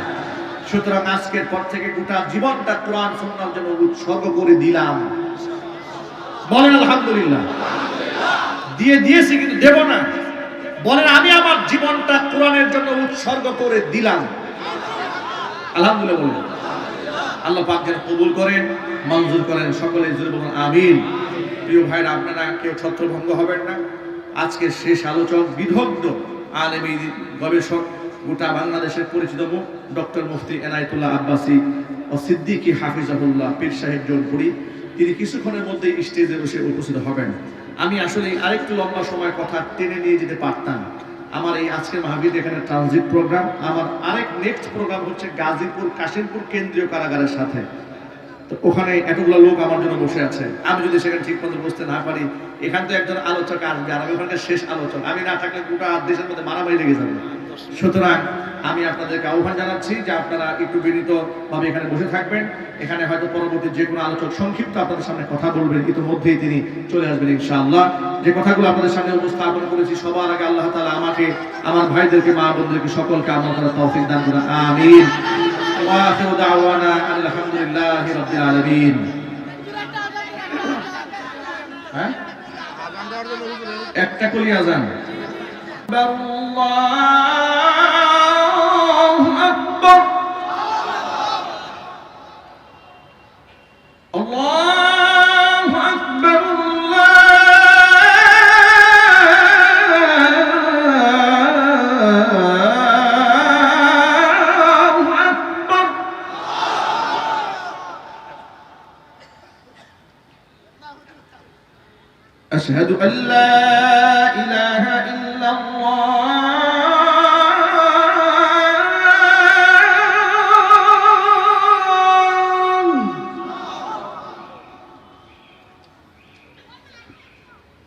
সুতরাং আজকের পর থেকে গোটা জীবনটা কোরআন সুন্নাহর জন্য উৎসর্গ করে দিলাম। বলেন আলহামদুলিল্লাহ। দিয়েছি কিন্তু দেব না। বলেন আমি আমার জীবনটা কোরআনের জন্য উৎসর্গ করে দিলাম। আলহামদুলিল্লাহ বলেন। আল্লাহ পাক যেন কবুল করেন, মঞ্জুর করেন। সকলে জোরে বলুন আমিন। প্রিয় ভাইরা, আপনারা কেউ ছত্রভঙ্গ হবেন না। আজকে শেষ আলোচক বিদগ্ধ আলেমী গবেষক, গোটা বাংলাদেশের পরিচিত মুখ ডক্টর মুফতি এনায়েতুল্লাহ আব্বাসী ও সিদ্দিকী হাফিজাহুল্লাহ পীর সাহেব জোনপুরি, তিনি কিছুক্ষণের মধ্যে স্টেজে বসে উপস্থিত হবেন। আমি আসলে আরেকটু লম্বা সময় কথা টেনে নিয়ে যেতে পারতাম। আমার এই আজকের মাহফিল এখানে ট্রানজিট প্রোগ্রাম। আমার আরেক নেক্সট প্রোগ্রাম হচ্ছে গাজীপুর কাশিমপুর কেন্দ্রীয় কারাগারের সাথে। তো ওখানে এতগুলো লোক আমার জন্য বসে আছে। আমি যদি সেখানে ঠিক মতো বসতে না পারি, এখান থেকে একজন আলোচক আসবে আর আমি ওখানকার শেষ আলোচক। আমি না থাকলে গোটা দেশের মধ্যে মারামারি লেগে যাবে। সুতরাং আমি আপনাদেরকে আহ্বান জানাচ্ছি যে আপনারা একটু বিনীতভাবে এখানে বসে থাকবেন। এখানে হয়তো পরবর্তী যে কোনো আলোচক সংক্ষিপ্ত আপনাদের সামনে কথা বলবেন, ইতিমধ্যেই তিনি চলে আসবেন ইনশাআল্লাহ। যে কথাগুলো আপনাদের সামনে উপস্থাপন করেছি, সবার আগে আল্লাহ তাআলা আমাকে, আমার ভাইদেরকে, মা বোনদেরকে সকলকে আমল করার তৌফিক দান করুন। আমিন। ওয়া আখিরু দাওয়ানা আলহামদুলিল্লাহি রাব্বিল আলামিন। হ্যাঁ, একটা কলি আজান। আল্লাহু আকবার, আল্লাহু আকবার, আল্লাহু আকবার। আশহাদু আল্লা ইলাহা ইল্লাল্লাহ।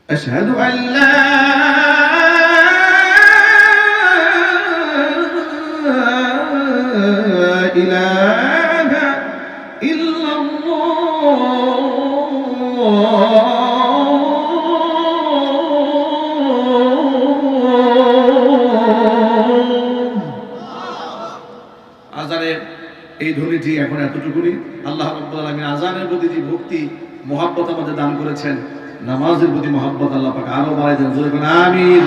أشهد أن لا إله إلا আজানের এই ধ্বনিটি এখন এতটুকুনি। আল্লাহ রাব্বুল আলামিন আজানের প্রতি যে ভক্তি মহব্বত আমাদের দান করেছেন, নামাজের প্রতি মহব্বত আল্লাহ পাক আরো বাড়ায় দেন। আমিন।